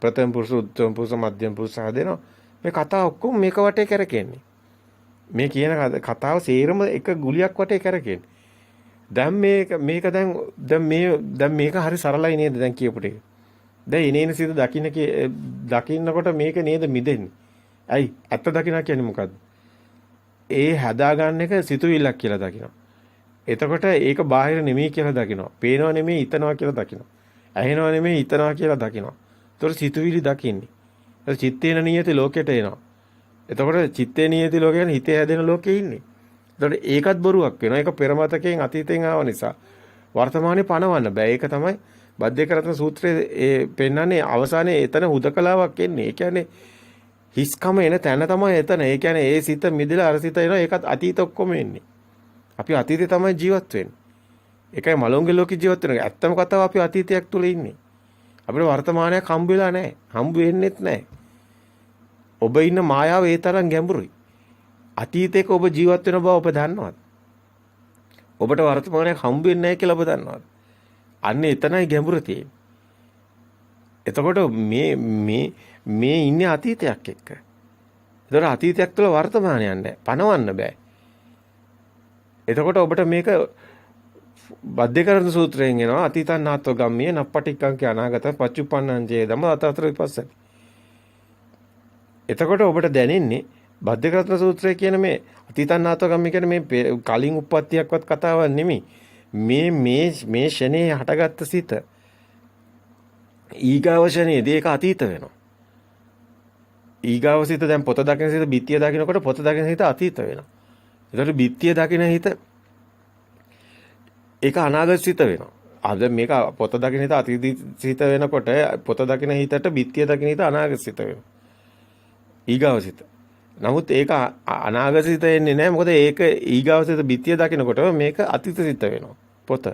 Speaker 1: ප්‍රථම පුරුෂ, උත්තම පුරුෂ, මධ්‍යම පුරුෂ හැදෙනවා. මේ කතා ඔක්කොම මේක වටේ කරකෙන්නේ. මේ කියන කතාව සේරම එක ගුලියක් වටේ කරකෙන්නේ. දැන් මේක හරි සරලයි නේද දැන් කියපු ටික. දැන් ඉනේන සිත දකින්නකොට මේක නේද මිදෙන්නේ. ඇයි? ඇත්ත දකින්න කියන්නේ මොකද්ද? ඒ හදාගන්න එක සිතුවිල්ලක් කියලා දකිනවා. එතකොට ඒක බාහිර නෙමෙයි කියලා දකිනවා. පේනව නෙමෙයි හිතනවා කියලා දකිනවා. ඇහෙනව නෙමෙයි හිතනවා කියලා දකිනවා. එතකොට සිතුවිලි දකින්නේ. එතකොට චිත්තේන නියති ලෝකෙට එනවා. එතකොට චිත්තේ නියති ලෝකේ කියන්නේ හිතේ හැදෙන ලෝකේ ඉන්නේ. එතකොට ඒකත් බොරුවක් වෙනවා. ඒක පෙරමතකයෙන් අතීතයෙන් ආව නිසා වර්තමානයේ පණවන්න බෑ. ඒක තමයි බද්ධේකරත්න සූත්‍රයේ ඒ පෙන්නන්නේ අවසානයේ එතන හුදකලාවක් එන්නේ. ඒ කියන්නේ හිස්කම එන තැන තමයි එතන. ඒ කියන්නේ ඒ සිත මිදලා අර සිත එනවා. ඒකත් අතීත ඔක්කොම එන්නේ. අපි අතීතේ තමයි ජීවත් වෙන්නේ. ඒකයි මලොංගෙ ලෝකේ ජීවත් වෙනවා. ඇත්තම කතාව අපි අතීතයක් තුල ඉන්නේ. අපිට වර්තමානයක් හම්බ වෙලා නැහැ. හම්බ වෙන්නෙත් නැහැ. ඔබ ඉන්න මායාව ඒ තරම් ගැඹුරුයි. අතීතයක ඔබ ජීවත් වෙන බව ඔබ දන්නවද? ඔබට වර්තමානයක් හම්බ වෙන්නේ නැහැ කියලා ඔබ දන්නවද? අන්න එතනයි ගැඹුර තියෙන්නේ. එතකොට මේ ඉන්නේ අතීතයක් එක්ක. ඒතර අතීතයක් තුළ වර්තමානයක් නැහැ. පණවන්න බෑ. එතකොට ඔබට මේක බද්ධේකරණ සූත්‍රයෙන් එනවා අතීතං නාත්ව ගම්මිය නප්පටික්කං කිය අනාගත පච්චුප්පන්නං චේදම අතතර විපස්සති. එතකොට ඔබට දැනෙන්නේ බද්ධේකරණ සූත්‍රය කියන මේ අතීතං නාත්ව ගම්මිය කියන්නේ මේ කලින් උප්පත්තියක්වත් කතාවක් නෙමෙයි. මේ ෂනේ හටගත්ත සිත ඊගාව ෂනේදී ඒක අතීත වෙනවා. ඊගාව සිත දැන් පොත දකින සිත බිත්තිය දකිනකොට පොත දකින සිත අතීත වෙනවා. ඒතකොට බිත්තිය දකින හිත ඒක අනාගත සිත වෙනවා. අද මේක පොත දකින හිත අතීත සිත වෙනකොට පොත දකින හිතට බිත්තිය දකින හිත අනාගත සිත වෙනවා. ඊගාව සිත. නමුත් ඒක අනාගත සිත එන්නේ නැහැ. මොකද ඒක ඊගාව සිත බිත්තිය දකිනකොට මේක අතීත සිත වෙනවා. පොත.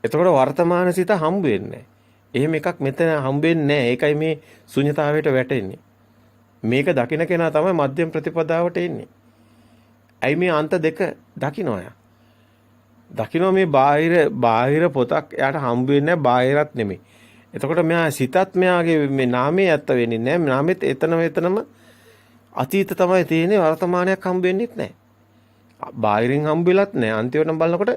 Speaker 1: එතකොට වර්තමාන සිත හම්බ වෙන්නේ නැහැ. එහෙම එකක් මෙතන හම්බ වෙන්නේ නැහැ. ඒකයි මේ ශුන්‍යතාවයට වැටෙන්නේ. මේක දකින කෙනා තමයි මධ්‍යම ප්‍රතිපදාවට එන්නේ. ඇයි මේ අන්ත දෙක දකින්නය? දකින්න මේ බාහිර පොතක් එයාට හම්බ වෙන්නේ නැහැ බාහිරත් නෙමෙයි. එතකොට මෙයා සිතත් මෙයාගේ මේ නාමයේ ඇත්ත වෙන්නේ නැහැ. නාමෙත් එතනම අතීත තමයි තියෙන්නේ වර්තමානයක් හම්බ වෙන්නේත් නැහැ. බාහිරින් හම්බෙලත් නැහැ. අන්තිමට බලනකොට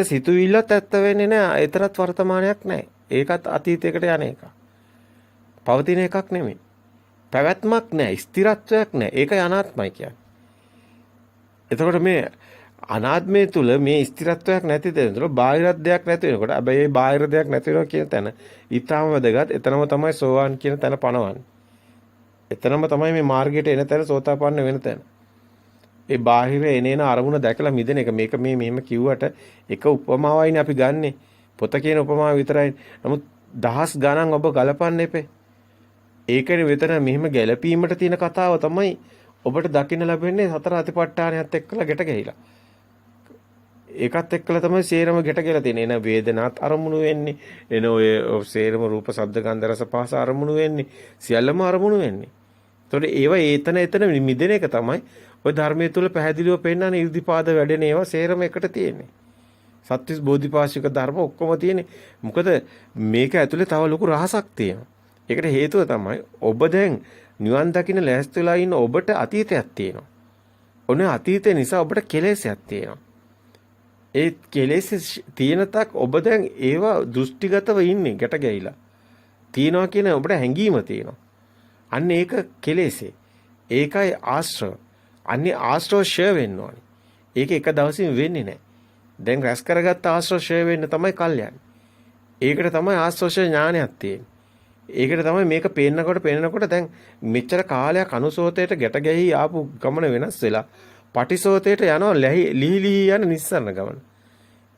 Speaker 1: සිතුවිල්ලත් ඇත්ත වෙන්නේ නැහැ. එතරම් වර්තමානයක් නැහැ. ඒකත් අතීතයකට යන එක. පවතින එකක් නෙමෙයි. පැවැත්මක් නැහැ. ස්ථිරත්වයක් නැහැ. ඒකයි අනාත්මයි කියන්නේ. එතකොට මේ අනාත්මය තුල මේ ස්ථිරත්වයක් නැති දෙනකොට බාහිර දෙයක් නැති වෙනකොට හැබැයි මේ බාහිර දෙයක් නැති වෙනවා කියන තැන ඊටාම වැදගත්. එතනම තමයි සෝවාන් කියන තැන පනවන්නේ. එතනම තමයි මේ මාර්ගයට එන තැන සෝතාපන්න වෙන තැන. ඒ බාහිර එනේන අරමුණ දැකලා මිදෙන එක මේක මේ මෙහෙම කිව්වට එක උපමාවයිනේ අපි ගන්නෙ. පොත කියන උපමාව විතරයි. නමුත් දහස් ගණන් ඔබ ගලපන්න එපේ. ඒකනේ විතර මෙහෙම ගැළපීමට තියෙන කතාව තමයි ඔබට දකින්න ලැබෙන්නේ සතර අතිපට්ඨානයත් එක්කලා ගැට ගැහිලා. ඒකත් එක්කලා තමයි සේරම ගැට ගැලා තියෙන්නේ. එන වේදනාත් අරමුණු වෙන්නේ. එන ඔය සේරම රූප, ශබ්ද, ගන්ධ, රස, පහස අරමුණු වෙන්නේ. සියල්ලම අරමුණු වෙන්නේ. ඒතකොට ඒවා එතන මිදෙන එක තමයි ඔය ධර්මයේ තුල පැහැදිලිව පෙන්නන 이르දිපාද වැඩෙන ඒවා සේරම එකට තියෙන්නේ. සත්‍විස් බෝධිපාශික ධර්ම ඔක්කොම තියෙන්නේ. මොකද මේක ඇතුලේ තව ලොකු රහසක් තියෙනවා. ඒකට හේතුව තමයි ඔබ දැන් නිවන් දකින්න ලෑස්ති වෙලා ඉන්න ඔබට අතීතයක් තියෙනවා. ඔන්න අතීතය නිසා ඔබට කෙලෙසයක් තියෙනවා. ඒ කෙලෙස් තියෙන තක් ඔබ දැන් ඒවා දෘෂ්ටිගතව ඉන්නේ ගැට ගැහිලා. තියනවා කියන ඔබට හැඟීම තියෙනවා. අන්න ඒක කෙලෙසේ. ඒකයි ආශ්‍රව. අන්නේ ආශ්‍රව ෂය වෙන්න ඕනේ. ඒක එක දවසින් වෙන්නේ නැහැ. දැන් රැස් කරගත්ත ආශ්‍රව ෂය වෙන්න තමයි කල්යන්නේ. ඒකට තමයි ආශ්‍රව ඥානයක් තියෙන්නේ. ඒකට තමයි මේක පේනකොට දැන් මෙච්චර කාලයක් අනුසෝතයට ගැට ගැහි ආපු ගමන වෙනස් වෙලා පටිසෝතයට යනවා ලිහිලි යන නිස්සරණ ගමන.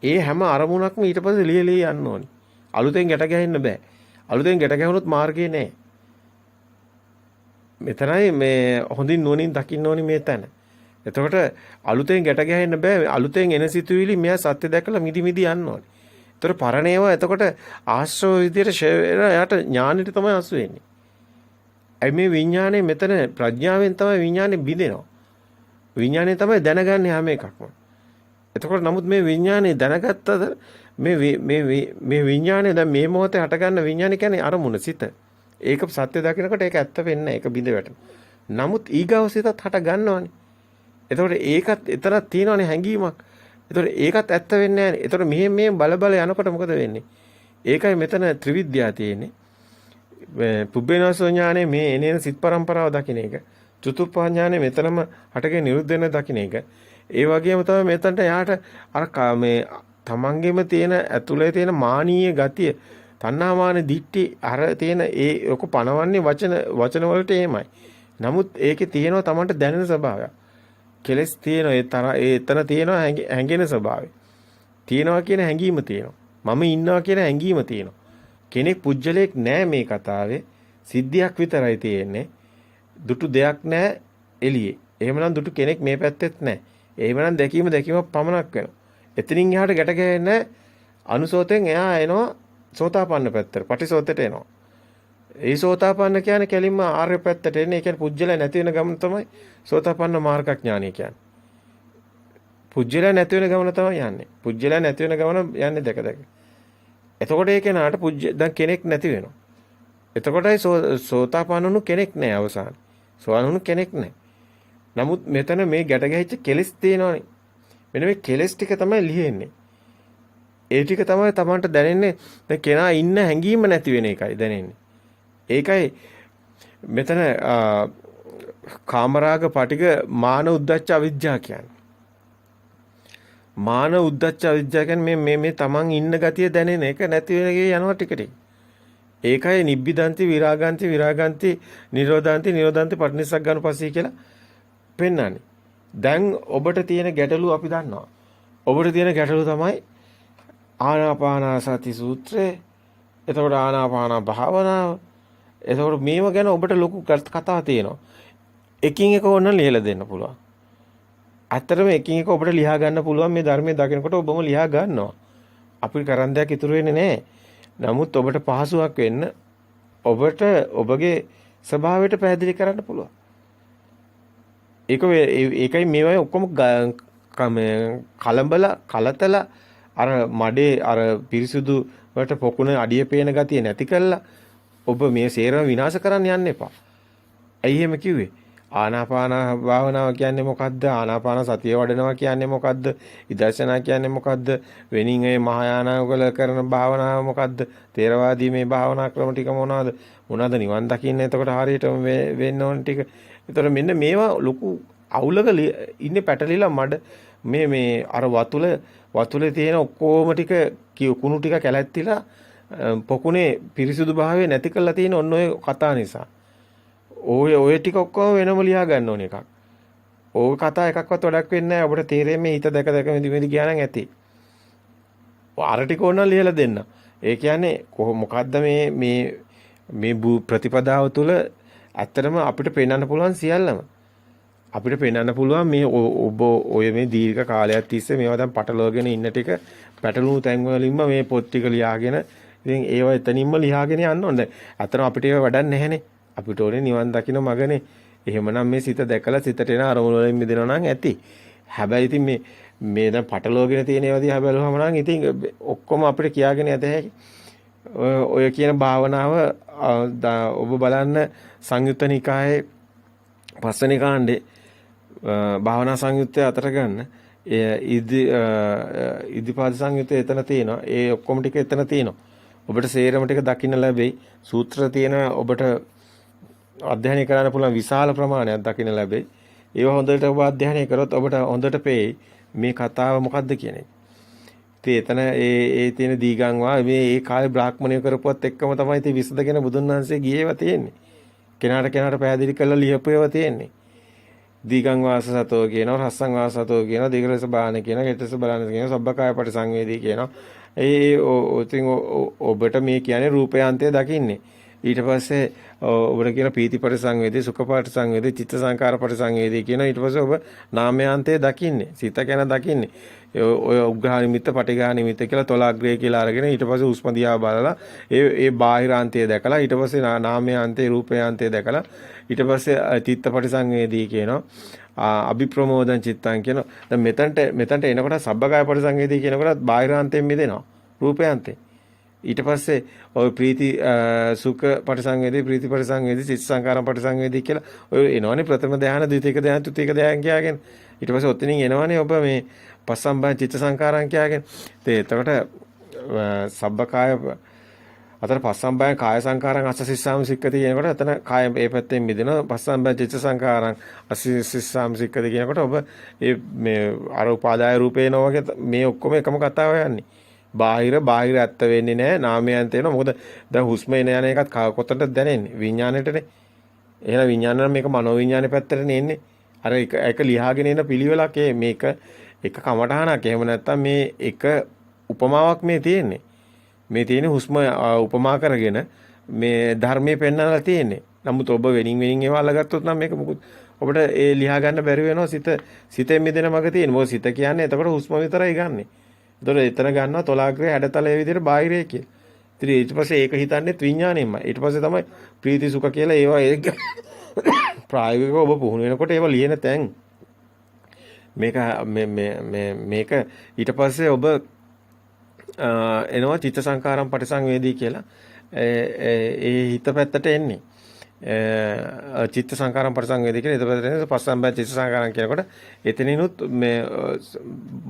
Speaker 1: ඒ හැම අරමුණක්ම ඊට පස්සේ ලිහිලි යන්න ඕනි. අලුතෙන් ගැට ගැහෙන්න බෑ. අලුතෙන් ගැට ගැහුනොත් මාර්ගේ නෑ. මෙතනයි මේ හොඳින් නුවණින් දකින්න ඕනි මේ තැන. එතකොට අලුතෙන් ගැට ගැහෙන්න බෑ. අලුතෙන් එන සිතුවිලි මෙයා සත්‍ය දැකලා මිදි යන්න ඕනි. ඒතර පරණේවා එතකොට ආශ්‍රව විදියට යාට ඥානෙට තමයි අසු වෙන්නේ. අයි මේ විඥානේ මෙතන ප්‍රඥාවෙන් තමයි විඥානේ බිඳෙනවා. විඥානේ තමයි දැනගන්නේ හැම එකක්ම. එතකොට නමුත් මේ විඥානේ දැනගත්තද මේ විඥානේ දැන් මේ මොහොතේ හටගන්න විඥානේ කියන්නේ අරමුණ සිත. ඒක සත්‍ය දකිනකොට ඒක ඇත්ත වෙන්නේ නැහැ. ඒක බිඳ වැටෙනවා. නමුත් ඊගාව සිතත් හට ගන්නවානේ. එතකොට ඒකත් එතනක් තියෙනවානේ හැඟීමක්. එතකොට ඒකත් ඇත්ත වෙන්නේ නැහැ. එතකොට මෙහෙම බල යනකොට මොකද වෙන්නේ? ඒකයි මෙතන ත්‍රිවිද්‍යාව තියෙන්නේ. පුබ්බේනසෝ ඥානේ මේ එනේන සිත් පරම්පරාව දකින්න එක. චතුප්පා ඥානේ මෙතනම හටගෙන නිරුද්ධ වෙන දකින්න එක. ඒ වගේම තමයි මෙතනට යාට අර මේ තමන්ගෙම තියෙන ඇතුලේ තියෙන මානීය ගතිය, තණ්හාමාන දිට්ටි අර තියෙන ඒ ඔක පනවන්නේ වචන වලට එහෙමයි. නමුත් ඒකේ තියෙනවා තමන්ට දැනෙන ස්වභාවයක්. කෙලස් තියෙනවා ඒ එතන තියෙනවා හැඟෙන ස්වභාවය. තියෙනවා කියන හැඟීම තියෙනවා. මම ඉන්නවා කියන හැඟීම තියෙනවා. කෙනෙක් පුජ්‍යලයක් නෑ මේ කතාවේ. සිද්ධියක් විතරයි තියෙන්නේ. දුටු දෙයක් නෑ එළියේ. එහෙමනම් දුටු කෙනෙක් මේ පැත්තෙත් නෑ. එහෙමනම් දැකීම පමණක් වෙනවා. එතනින් එහාට ගැට ගැහෙන්නේ අනුසෝතෙන් එහා එනවා සෝතාපන්න පැත්තට. පටිසෝතයට එනවා. ඒ සෝතාපන්න කියන්නේ කෙලින්ම ආර්ය පැත්තට එන්නේ. ඒ කියන්නේ පුජ්‍යල නැති වෙන ගමන තමයි සෝතාපන්න මාර්ගඥානිය කියන්නේ. පුජ්‍යල නැති වෙන ගමන තමයි යන්නේ. පුජ්‍යල නැති වෙන ගමන යන්නේ දැක. එතකොට ඒ කෙනාට දැන් කෙනෙක් නැති වෙනවා. එතකොටයි සෝතාපන්නණු කෙනෙක් නැහැ අවසාන. සෝවාන්ණු කෙනෙක් නැහැ. නමුත් මෙතන මේ ගැට ගැහිච්ච කෙලස් තියෙනවානේ. මෙන්න මේ කෙලස් ටික තමයි ලියෙන්නේ. ඒ ටික තමයි Tamanට දැනෙන්නේ. දැන් කෙනා ඉන්න හැඟීම නැති වෙන එකයි දැනෙන්නේ. ඒකයි මෙතන කාමරාග පටික මාන උද්දච්ච අවිජ්ජා කියන්නේ. මාන උද්දච්ච අවිජ්ජා කියන්නේ මේ Taman ඉන්න ගතිය දැනෙන එක නැති වෙන එකේ යනවා ටික ටික. ඒකයි නිබ්බිදන්ති විරාගන්ති නිරෝධාන්ති පටිනිස්සග්ගානුපස්සී කියලා පෙන්වන්නේ. දැන් ඔබට තියෙන ගැටලුව අපි දන්නවා. ඔබට තියෙන ගැටලුව තමයි ආනාපානසති සූත්‍රය. එතකොට ආනාපාන භාවනාව. එතකොට මේව ගැන ඔබට ලොකු කතා තියෙනවා. එකින් එක ඕන ලියලා දෙන්න පුළුවන්. ඇත්තටම එකින් එක ඔබට ලියා ගන්න පුළුවන් මේ ධර්මයේ දකිනකොට ඔබම ලියා ගන්නවා. අපිට කරන්න දෙයක් ඉතුරු වෙන්නේ නැහැ. නමුත් ඔබට පහසුවක් වෙන්න ඔබට ඔබගේ ස්වභාවයට පැහැදිලි කරන්න පුළුවන්. ඒකයි මේවා ඔක්කොම කලඹල කලතල අර මඩේ අර පිරිසුදු වලට පොකුණ අඩිය පේන ගතිය නැති කළා ඔබ මේ සේරම විනාශ කරන්න යන්න එපා. ඇයි එහෙම කිව්වේ? ආනාපාන භාවනාව කියන්නේ මොකද්ද? ආනාපාන සතිය වඩනවා කියන්නේ මොකද්ද? විදර්ශනා කියන්නේ මොකද්ද? වෙනින් ඒ මහායානවල කරන භාවනාව මොකද්ද? තේරවාදී මේ භාවනා ක්‍රම ටික මොනවාද? මොනවාද නිවන් දකින්න? එතකොට හරියටම වෙන්න ඕන ටික. එතකොට මෙන්න මේවා ලොකු අවුලක ඉන්නේ පැටලිලා මඩ මේ අර වතුලේ තියෙන ඔක්කොම ටික කුණු ටික කැලැත්තිලා පොකුණේ පිරිසුදු භාවය නැති කරලා තියෙන ඔන්න ඔය කතා නිසා. ඔය ටික ඔක්කොම වෙනම ලියා ගන්න ඕන එකක්. ඔය කතා එකක්වත් වැඩක් වෙන්නේ නැහැ. ඔබට තේරෙන්නේ හිත දැක දැක මෙදි ගියා නම් ඇති. අර ටික ඕන ලියලා දෙන්න. ඒ කියන්නේ මොකද්ද මේ ප්‍රතිපදාව තුළ ඇත්තටම අපිට පෙන්වන්න පුළුවන් සියල්ලම. අපිට පෙන්වන්න පුළුවන් මේ ඔබ ඔය මේ දීර්ඝ කාලයක් තිස්සේ මේවා දැන් පටලවගෙන ඉන්න ටික පැටලුණු තැන් වලින්ම මේ පොත් ටික ලියාගෙන ඉතින් ඒවා එතනින්ම ලියාගෙන යන්න ඕනේ. අතන අපිට ඒව වැඩක් නැහැනේ. අපිට ඕනේ නිවන් දකින්න මගනේ. එහෙමනම් මේ සිත දැකලා සිතට එන අරමුණු වලින් මිදෙනවා නම් ඇති. හැබැයි ඉතින් මේ දැන් පටලවගෙන තියෙන ඒවා දිහා බැලුවම නම් ඉතින් ඔක්කොම අපිට කියාගෙන යත හැකි. ඔය කියන භාවනාව ඔබ බලන්න සංයුත්ත නිකායේ පස්වෙනි කාණ්ඩේ භාවනා සංයුත්තය අතර ගන්න ඉදිපාද සංයුත්තය එතන තියෙනවා. ඒ ඔක්කොම ටික එතන තියෙනවා. ඔබට සේරම ටික දකින්න ලැබෙයි. සූත්‍ර තියෙන ඔබට අධ්‍යයනය කරන්න පුළුවන් විශාල ප්‍රමාණයක් දකින්න ලැබෙයි. ඒව හොඳට ඔබ අධ්‍යයනය කරොත් ඔබට හොඳට පේයි මේ කතාව මොකද්ද කියන එක. ඉතින් එතන ඒ තියෙන දීගංවා මේ ඒ කාලේ බ්‍රාහ්මණය කරපුවත් එක්කම තමයි ඉතින් විසඳගෙන බුදුන් වහන්සේ ගියේවා තියෙන්නේ. කෙනාට පැහැදිලි කරලා ලියපුවේවා තියෙන්නේ. දීගං වාස සතෝ කියනවා, රස්සං වාස සතෝ කියනවා, දීගරස බාන කියනවා, හෙටස බලන කියනවා, සබ්බකාය පරිසංවේදී කියනවා. ඉතින් ඔබට මේ කියන්නේ රූපයාන්තය දකින්නේ. ඊට පස්සේ ඔබට කියන පීති පරිසංවේදී, සුඛ පරිසංවේදී, චිත්ත සංකාර පරිසංවේදී කියන ඊට පස්සේ ඔබ නාමයාන්තය දකින්නේ. සිත ගැන දකින්නේ. ඔය උග්ඝා නිමිත්ත, පටිඝා නිමිත්ත කියලා තොලාග්‍රේ කියලා අරගෙන ඊට පස්සේ උස්ම දිහා බලලා ඒ බාහිරාන්තය දැකලා ඊට පස්සේ නාමයාන්තේ, රූපයාන්තය දැකලා ඊට පස්සේ චිත්ත පරිසංවේදී කියනවා. අභිප්‍රමෝදං චිත්තං කියනවා. දැන් මෙතනට එනකොට සබ්බකාය පරිසංවේදී කියනකොට බාහිරාන්තයෙන් මිදෙනවා. රූපයාන්තේ. ඊට පස්සේ ඔය ප්‍රීති සුඛ පරිසංවේදී, ප්‍රීති පරිසංවේදී, චිත්ත සංකාරම් පරිසංවේදී කියලා ඔය එනවනේ ප්‍රථම ධානය, ද්විතීක ධානය, තෘතීක ධානය කියලාගෙන. ඊට පස්සේ ඔතනින් එනවනේ ඔබ මේ පස්සම්බන් චිත්ත සංකාරම් කියලාගෙන. එතකොට සබ්බකාය අතර පස්සම්බයන් කාය සංකාරං අස්සසිස්සාම සික්කති කියනකොට එතන කාය මේ පැත්තෙන් මිදෙනවා. පස්සම්බයන් චිත්ත සංකාරං අස්සසිස්සාම සික්කති කියනකොට ඔබ මේ අර උපාදාය රූපේනෝ වගේ මේ ඔක්කොම එකම කතාව යන්නේ. බාහිර ඇත්ත වෙන්නේ නැහැ. නාමයන්ත වෙනවා. මොකද දැන් හුස්ම එන යන එකත් කොතනද දැනෙන්නේ? විඥාණයටනේ. එහෙනම් විඥාන නම් මේක මනෝ විඥානේ පැත්තටනේ එන්නේ. අර එක ලියාගෙන එන පිළිවෙලක් මේක එක කමඨහනක්. එහෙම නැත්නම් මේ එක උපමාවක් මේ තියෙන්නේ. මේ තියෙන හුස්ම උපමා කරගෙන මේ ධර්මයේ පෙන්වන්නලා තියෙන්නේ. නමුත් ඔබ වෙනින් ඒවා අල්ලගත්තොත් නම් මේක මොකුත් ඔබට ඒ ලියා ගන්න බැරි වෙනවා. සිතෙන් මිදෙන මග තියෙන. මොකද සිත කියන්නේ එතකොට හුස්ම විතරයි ගන්නෙ. එතකොට එතන ගන්නවා තොලාග්‍රේ හැඩතලයේ විදිහට බාහිරේ කියලා. ඉතින් ඊට පස්සේ ඒක හිතන්නේ විඥාණයෙන්මයි. ඊට පස්සේ තමයි ප්‍රීති සුඛ කියලා ඒවා ප්‍රායෝගිකව ඔබ පුහුණු වෙනකොට ඒවා ලියන තැන් මේක ඊට පස්සේ ඔබ එනවා චිත්ත සංකාරම් පටිසංවේදී කියලා ඒ හිත පැත්තට එන්නේ. චිත්ත සංකාරම් පටිසංවේදී කියලා හිත පැත්තට එන්නේ. පස්සම්බය චිත්ත සංකාරම් කියනකොට එතනිනුත් මේ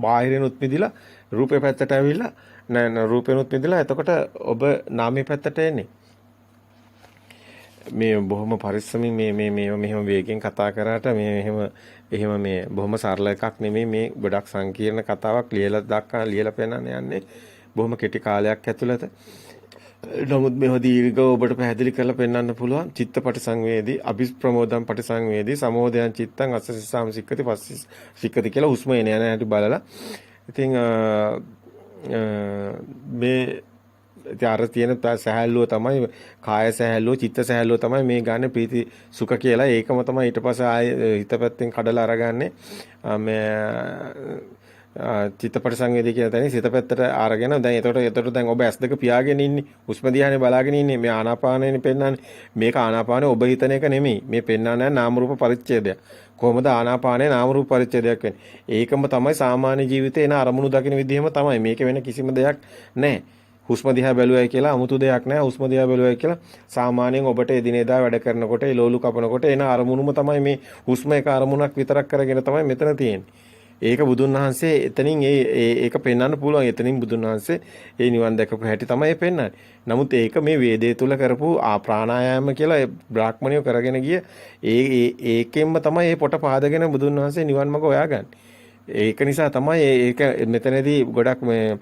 Speaker 1: බාහිරිනුත් මිදිලා රූපේ පැත්තට ඇවිල්ලා රූපේනුත් මිදිලා එතකොට ඔබ නාමයේ පැත්තට එන්නේ. මේ බොහොම පරිස්සමින් මෙහෙම වේගෙන් කතා කරාට එහෙම මේ බොහොම සරල එකක් නෙමෙයි. මේ ගොඩක් සංකීර්ණ කතාවක් ලියලා පෙන්නන්න යන්නේ බොහොම කෙටි කාලයක් ඇතුළත. නමුත් මේව දීර්ඝව ඔබට පැහැදිලි කරලා පෙන්වන්න පුළුවන්. චිත්තපටි සංවේදී, අභිප්‍රමෝදම් පටි සංවේදී, සමෝදයන් චිත්තං අස්සසිස්සාම සික්කති පස්සිස් සික්කති කියලා හුස්ම එන යන හැටි බලලා. ඉතින් මේ අර තියෙන සහැල්ලුව තමයි කාය සහැල්ලුව, චිත්ත සහැල්ලුව තමයි මේ ගන්න ප්‍රීති සුඛ කියලා. ඒකම තමයි ඊට පස්සේ ආයේ හිත පැත්තෙන් කඩලා අරගන්නේ. මේ චිත්තපටි සංවේදී කියන තැනින් සිත පැත්තට අරගෙන දැන් එතකොට දැන් ඔබ S2 පියාගෙන ඉන්නේ. හුස්ම දිහානේ බලාගෙන ඉන්නේ. මේ ආනාපානයනේ පෙන්වන්නේ. මේක ආනාපානේ ඔබ හිතන එක නෙමෙයි. මේ පෙන්වන්නේ නාම රූප පරිච්ඡේදයක්. කොහොමද ආනාපානේ නාම රූප පරිච්ඡේදයක් වෙන්නේ? ඒකම තමයි සාමාන්‍ය ජීවිතේ එන අරමුණු දකින විදිහම තමයි. මේක වෙන කිසිම දෙයක් නැහැ. හුස්ම දිහා බැලුවයි කියලා 아무තු දෙයක් නැහැ. හුස්ම දිහා බැලුවයි කියලා සාමාන්‍යයෙන් ඔබට එදිනෙදා වැඩ කරනකොට ඒ ලෝලු කපනකොට එන අරමුණුම තමයි මේ හුස්ම එක අරමුණක් විතරක් කරගෙන තමයි මෙතන තියෙන්නේ. ඒක බුදුන් වහන්සේ එතනින් ඒක පෙන්වන්න පුළුවන්. එතනින් බුදුන් වහන්සේ ඒ නිවන් දැකපු හැටි තමයි පෙන්වන්නේ. නමුත් ඒක මේ වේදේ තුල කරපු ප්‍රාණායාම කියලා බ්‍රාහ්මණයෝ කරගෙන ගිය ඒකෙන්ම තමයි මේ පොට පාදගෙන බුදුන් වහන්සේ නිවන් මඟ හොයාගන්නේ. ඒක නිසා තමයි ඒක මෙතනදී ගොඩක් මේ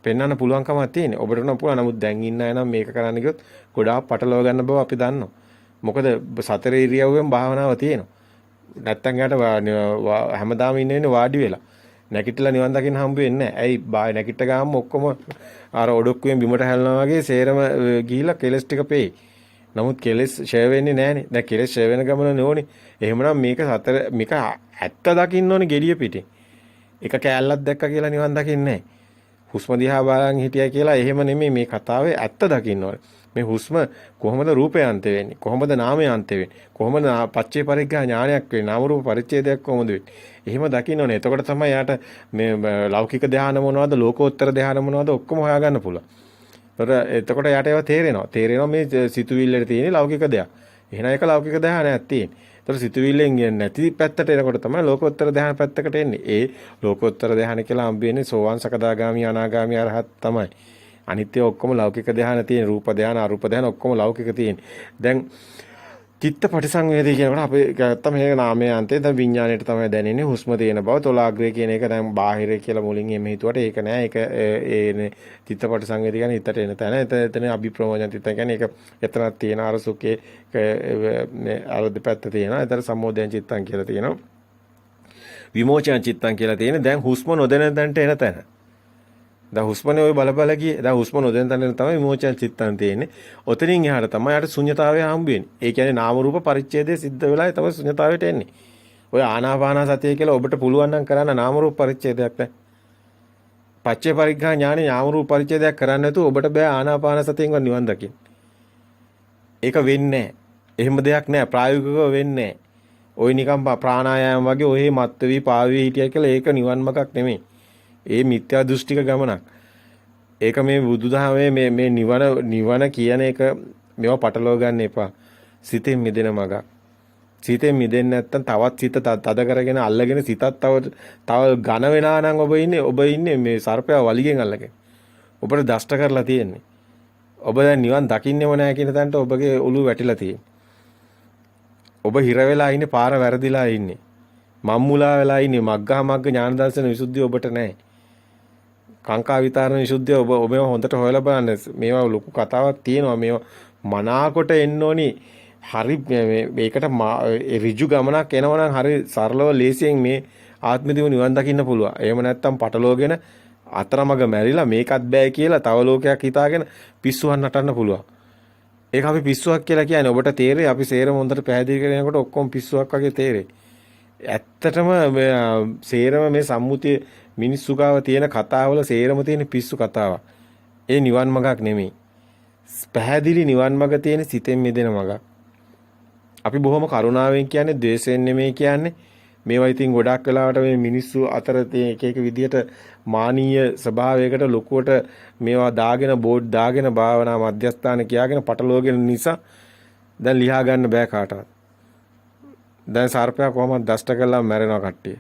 Speaker 1: පෙන්වන්න පුළුවන්කමක් තියෙන්නේ. ඔබට නම් පුළුවන්. නමුත් දැන් ඉන්න අය නම් මේක කරන්න ගියොත් ගොඩාක් පටලවා ගන්න බව අපි දන්නවා. මොකද සතර ඉරියව්වෙන් භාවනාව තියෙනවා. නැත්තම් යාට හැමදාම ඉන්නේ වාඩි වෙලා. නැගිටලා නිවන් දකින්න හම්බ වෙන්නේ නැහැ. ඇයි නැගිට ගාම ඔක්කොම අර ඔඩොක්කුවෙන් බිමට හැලනවා වගේ සේරම ගිහිලා කෙලස් ටික පෙයි. නමුත් කෙලස් ෂය වෙන්නේ නැහනේ. දැන් කෙලස් ෂය වෙන ගමන නෝනේ. එහෙමනම් මේක ඇත්ත දකින්න ඕනේ gediya පිටින්. එක කෑල්ලක් දැක්ක කියලා නිවන් දකින්නේ නැහැ. හුස්ම දිහා බලන් හිටියයි කියලා එහෙම නෙමෙයි මේ කතාවේ ඇත්ත දකින්න ඕනේ. මේ හුස්ම කොහොමද රූපේ අන්තය වෙන්නේ? කොහොමද නාමයේ අන්තය වෙන්නේ? කොහොමද පච්චේ පරිග්ගා ඥානයක් වෙන්නේ? නාම රූප පරිච්ඡේදයක් කොහොමද වෙන්නේ? එහෙම දකින්න ඕනේ. එතකොට තමයි යාට මේ ලෞකික ධානය මොනවද, ලෝකෝත්තර ධානය මොනවද ඔක්කොම හොයාගන්න පුළුවන්. එතකොට යාට ඒවා තේරෙනවා. තේරෙනවා මේ සිතුවිල්ලේ තියෙන ලෞකික දෙයක්. එහෙනම් ඒක ලෞකික ධානයක් තියෙන්නේ. ඒතර සිතුවිල්ලෙන් නැති පැත්තට එනකොට තමයි ලෝකෝත්තර ධානය පැත්තකට එන්නේ. ඒ ලෝකෝත්තර ධානය කියලා හම්බ වෙන්නේ සෝවාන් සකදාගාමි අනාගාමි අරහත් තමයි. අනිත්‍ය ඔක්කොම ලෞකික ධානය තියෙන. රූප ධානය අරූප ධානය ඔක්කොම ලෞකික තියෙන. දැන් චිත්ත පටිසංවේදී කියනකොට අපි ගත්තා මේ නාමයේ අන්තේ දැන් විඥාණයට තමයි දැනෙන්නේ හුස්ම තියෙන බව. තොලාග්‍රේ කියන එක දැන් බාහිර කියලා මුලින් එමෙ හිතුවට ඒක නෑ. ඒක ඒ චිත්ත පටිසංවේදී කියන්නේ හිතට එන තැන. එතන අභිප්‍රමෝචන චිත්ත කියන්නේ ඒක එතනක් තියෙන අර සුඛේ අර දෙපැත්ත තියෙනවා. එතන සම්මෝධයන් චිත්තං කියලා තියෙනවා. විමෝචන චිත්තං කියලා තියෙන. දැන් හුස්ම නොදැන තැනට එන තැන. දැන් හුස්මනේ ඔය බල ගියේ. දැන් හුස්ම නොදැන තැන තමයි විමෝචන චිත්තං තියෙන්නේ. ඔතනින් එහාට තමයි යාට ශුන්‍යතාවය හම්බ වෙන්නේ. ඒ කියන්නේ නාම රූප පරිච්ඡේදයේ සිද්ධ වෙලාවේ තමයි ශුන්‍යතාවයට එන්නේ. ඔය ආනාපාන සතිය කියලා ඔබට පුළුවන් නම් කරන්න නාම රූප පරිච්ඡේදයක් නැහැ. පච්චේ පරිග්ඝා ඥානෙ නාම රූප පරිච්ඡේදයක් කරන්න නැතුව ඔබට බෑ ආනාපාන සතියෙන් නිවන් දකින්න. ඒක වෙන්නේ නැහැ. එහෙම දෙයක් නැහැ. ප්‍රායෝගිකව වෙන්නේ නැහැ. ඔය නිකම් ප්‍රාණායාම වගේ ඔය මත් වෙවි පාවෙවි හිටියයි කියලා ඒක නිවන් මාර්ගක් නෙමෙයි. ඒ මිත්‍යා දෘෂ්ටික ගමනක්. ඒක මේ බුදුදහමේ මේ නිවන කියන එක මේවා පටලව ගන්න එපා. සිතෙන් මිදෙන මගක්. සිතෙන් මිදෙන්නේ නැත්තම් තවත් සිත තද කරගෙන අල්ලගෙන සිතත් තව ඝන වෙනා නම් ඔබ ඉන්නේ මේ සර්පයා වලිගෙන් අල්ලගෙන. ඔබට දෂ්ට කරලා තියෙන්නේ. ඔබ දැන් නිවන් දකින්නේම නැහැ කියන තැනට ඔබගේ ඔළුව වැටිලා තියෙන්නේ. ඔබ හිර වෙලා ඉන්නේ පාර වැරදිලා ඉන්නේ. මම්මුලා වෙලා ඉන්නේ මග්ගා මග්ග ඥාන දර්ශන විසුද්ධිය ඔබට නැහැ. කාංකා විතරණ විසුද්ධිය ඔබ මේවා හොඳට හොයලා බලන්න. මේවා ලොකු කතාවක් තියෙනවා. මේවා මනාකොට එන්න ඕනි. හරි මේකට ඍජු ගමනක් එනවා නම් හරි සරලව ලේසියෙන් මේ ආත්මදිව නිවන් දකින්න පුළුවන්. එහෙම නැත්තම් පටලෝගෙන අතරමඟ මැරිලා මේකත් බෑ කියලා තව ලෝකයක් හිතාගෙන පිස්සුවක් නටන්න පුළුවන්. ඒක අපි පිස්සුවක් කියලා කියන්නේ ඔබට තේරෙයි අපි සේරම හොඳට පැහැදිලි කරනකොට ඔක්කොම පිස්සුවක් වගේ තේරෙයි. ඇත්තටම සේරම මේ සම්මුතිය මිනිස්සු ගාව තියෙන කතාවල සේරම තියෙන පිස්සු කතාවක්. ඒ නිවන් මඟක් නෙමෙයි. පැහැදිලි නිවන් මඟ තියෙන සිතෙන් මිදෙන මඟක්. අපි බොහොම කරුණාවෙන් කියන්නේ ද්වේෂයෙන් නෙමෙයි කියන්නේ. මේවා ඉතින් ගොඩක් වෙලාවට මේ මිනිස්සු අතර එක එක විදියට මානීය ස්වභාවයකට ලොකුවට මේවා දාගෙන බෝඩ් දාගෙන භාවනා මධ්‍යස්ථාන කියාගෙන පටලවගෙන නිසා දැන් ලියා ගන්න බෑ කාටවත්. දැන් සර්පයා කොහොමද දෂ්ට කළා මැරෙනවා කට්ටිය.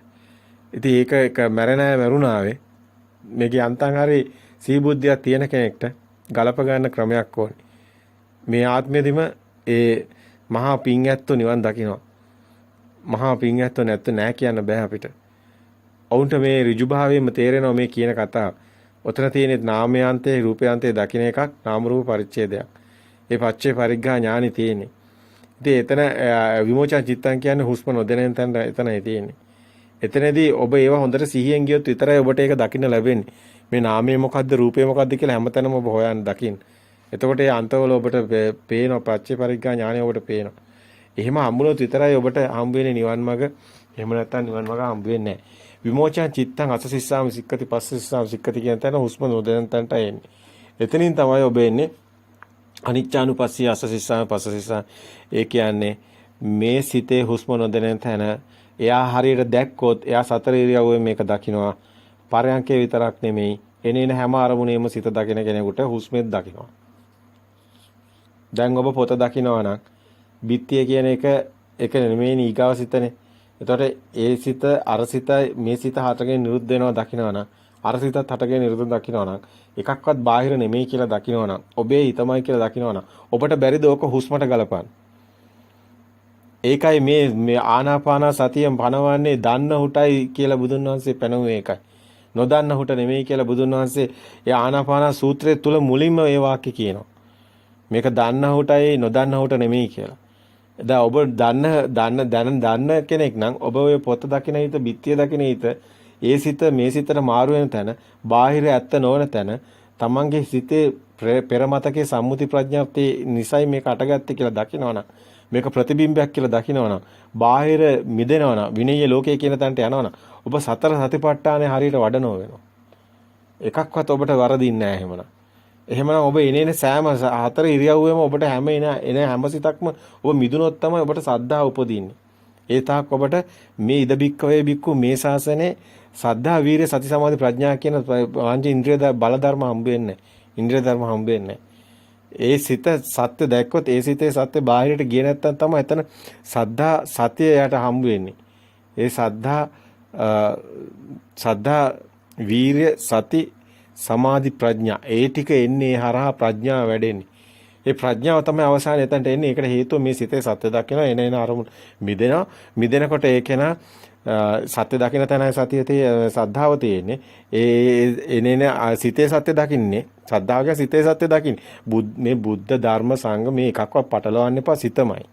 Speaker 1: ඉතින් ඒක මැරෙනා මැරුණාවේ මේකේ අන්තං හරි සීබුද්ධියක් තියෙන කෙනෙක්ට ගලප ගන්න ක්‍රමයක් ඕනේ. මේ ආත්මෙදිම ඒ මහා පිං ඇත්තෝ නිවන් දකිනවා. මහා පිං ඇත්තෝ නැත්te නෑ කියන්න බෑ අපිට. ඔවුන්ට මේ ඍජුභාවයෙන්ම තේරෙනවා මේ කියන කතාව. ඔතන තියෙන නාමයාන්තේ රූපයාන්තේ දකින්න එකක් නාම රූප පරිච්ඡේදයක්. ඒ පච්චේ පරිග්ඝා ඥානෙ තියෙන්නේ. ඉතින් එතන විමෝචන චිත්තං කියන්නේ හුස්ම නොදැනෙන තැන එතනයි තියෙන්නේ. එතනදී ඔබ ඒව හොඳට සිහියෙන් ගියොත් විතරයි ඔබට ඒක දකින්න ලැබෙන්නේ. මේ නාමය මොකද්ද රූපය මොකද්ද කියලා හැමතැනම ඔබ හොයන්න දකින්න. එතකොට ඒ අන්තවල ඔබට පේනවා පච්චේ පරිග්ඝා ඥානය ඔබට පේනවා. එහෙම හම්බුනොත් විතරයි ඔබට හම්බ වෙන්නේ නිවන් මඟ. එහෙම නැත්නම් නිවන් මඟ හම්බ වෙන්නේ නැහැ. විමෝචන චිත්තං අසසිස්සාම සික්කති පස්සසිස්සාම සික්කති කියන තැන හුස්ම නොදැනෙන තැනට එන්නේ. එතනින් තමයි ඔබ එන්නේ අනිච්චානුපස්සී අසසිස්සාම පස්සසිස්සාම. ඒ කියන්නේ මේ සිතේ හුස්ම නොදැනෙන තැන එයා හරියට දැක්කොත් එයා සතර ඉරියව්වෙන් මේක දකිනවා. පරයන්කේ විතරක් නෙමෙයි එනේන හැම අරමුණේම සිත දකින කෙනෙකුට හුස්මෙත් දකිනවා. දැන් ඔබ පොත දකිනවා නම් බිත්තිය කියන එක නෙමෙයි ඊගාව සිතනේ. එතකොට ඒ සිත අර සිත මේ සිත හටගෙන නිරුද්ධ වෙනවා දකිනවා නම් අර සිතත් හටගෙන නිරුද්ධ දකිනවා නම් එකක්වත් බාහිර නෙමෙයි කියලා දකිනවා නම් ඔබේ හිතමයි කියලා දකිනවා නම් ඔබට බැරිද ඕක හුස්මට ගලපන්න? ඒකයි මේ ආනාපාන සතියෙන් පනවන්නේ දන්න හුටයි කියලා බුදුන් වහන්සේ පැනුවේ ඒකයි. නොදන්න හුට නෙමෙයි කියලා බුදුන් වහන්සේ ඒ ආනාපාන සූත්‍රයේ තුල මුලින්ම ඒ වාක්‍ය කියනවා. මේක දන්න හුටයි නොදන්න හුට නෙමෙයි කියලා. දැන් ඔබ දන්න කෙනෙක් නම් ඔබ ඔය පොත දකින හිත, බිත්තිය දකින හිත, ඒ සිත මේ සිතට මාරු වෙන තැන, බාහිර ඇත්ත නොවන තැන, තමන්ගේ සිතේ පෙර මතකයේ සම්මුති ප්‍රඥාප්තිය නිසයි මේක අටගත්තේ කියලා දකිනවනම්, මේක ප්‍රතිබිම්බයක් කියලා දකිනවනම්, බාහිර මිදෙනවනම්, විනීය ලෝකයේ කියන තැනට යනවනම්, ඔබ සතර සතිපට්ඨානය හරියට වඩනව වෙනවා. එකක්වත් ඔබට වරදින්නේ නැහැ එහෙමනම්. එහෙමනම් ඔබ එනේන සෑම හතර ඉරියව්වෙම ඔබට එන හැම සිතක්ම ඔබ මිදුනොත් තමයි ඔබට සද්ධා උපදින්නේ. ඒ තාක් ඔබට මේ ඉද බික්කවේ බික්කු මේ ශාසනයේ සද්ධා වීරිය සති සමාධි ප්‍රඥා කියන පංච ඉන්ද්‍රිය බල ධර්ම හම්බ වෙන්නේ. ඉන්ද්‍රිය ධර්ම හම්බ වෙන්නේ. ඒ සිත සත්‍ය දැක්කොත් ඒ සිතේ සත්‍ය බාහිරට ගියේ නැත්තම් තමයි එතන සද්ධා සතිය යට හම්බ වෙන්නේ. ඒ සද්ධා වීරිය සති සමාධි ප්‍රඥා ඒ ටික එන්නේ හරහා ප්‍රඥාව වැඩෙන්නේ. ඒ ප්‍රඥාව තමයි අවසානයේ එතනට එන්නේ. ඒකට හේතුව මේ සිතේ සත්‍ය දකිනවා එන අරමුණ මිදෙනවා. මිදෙනකොට ඒකේන සත්‍ය දකින තැනයි සතියේ සද්ධාව තියෙන්නේ. එනේන සිතේ සත්‍ය දකින්නේ. සද්ධාවගේ සිතේ සත්‍ය දකින්නේ. මේ බුද්ධ ධර්ම සංඝ මේ එකක්වත් පටලවන්න එපා. සිතමයි.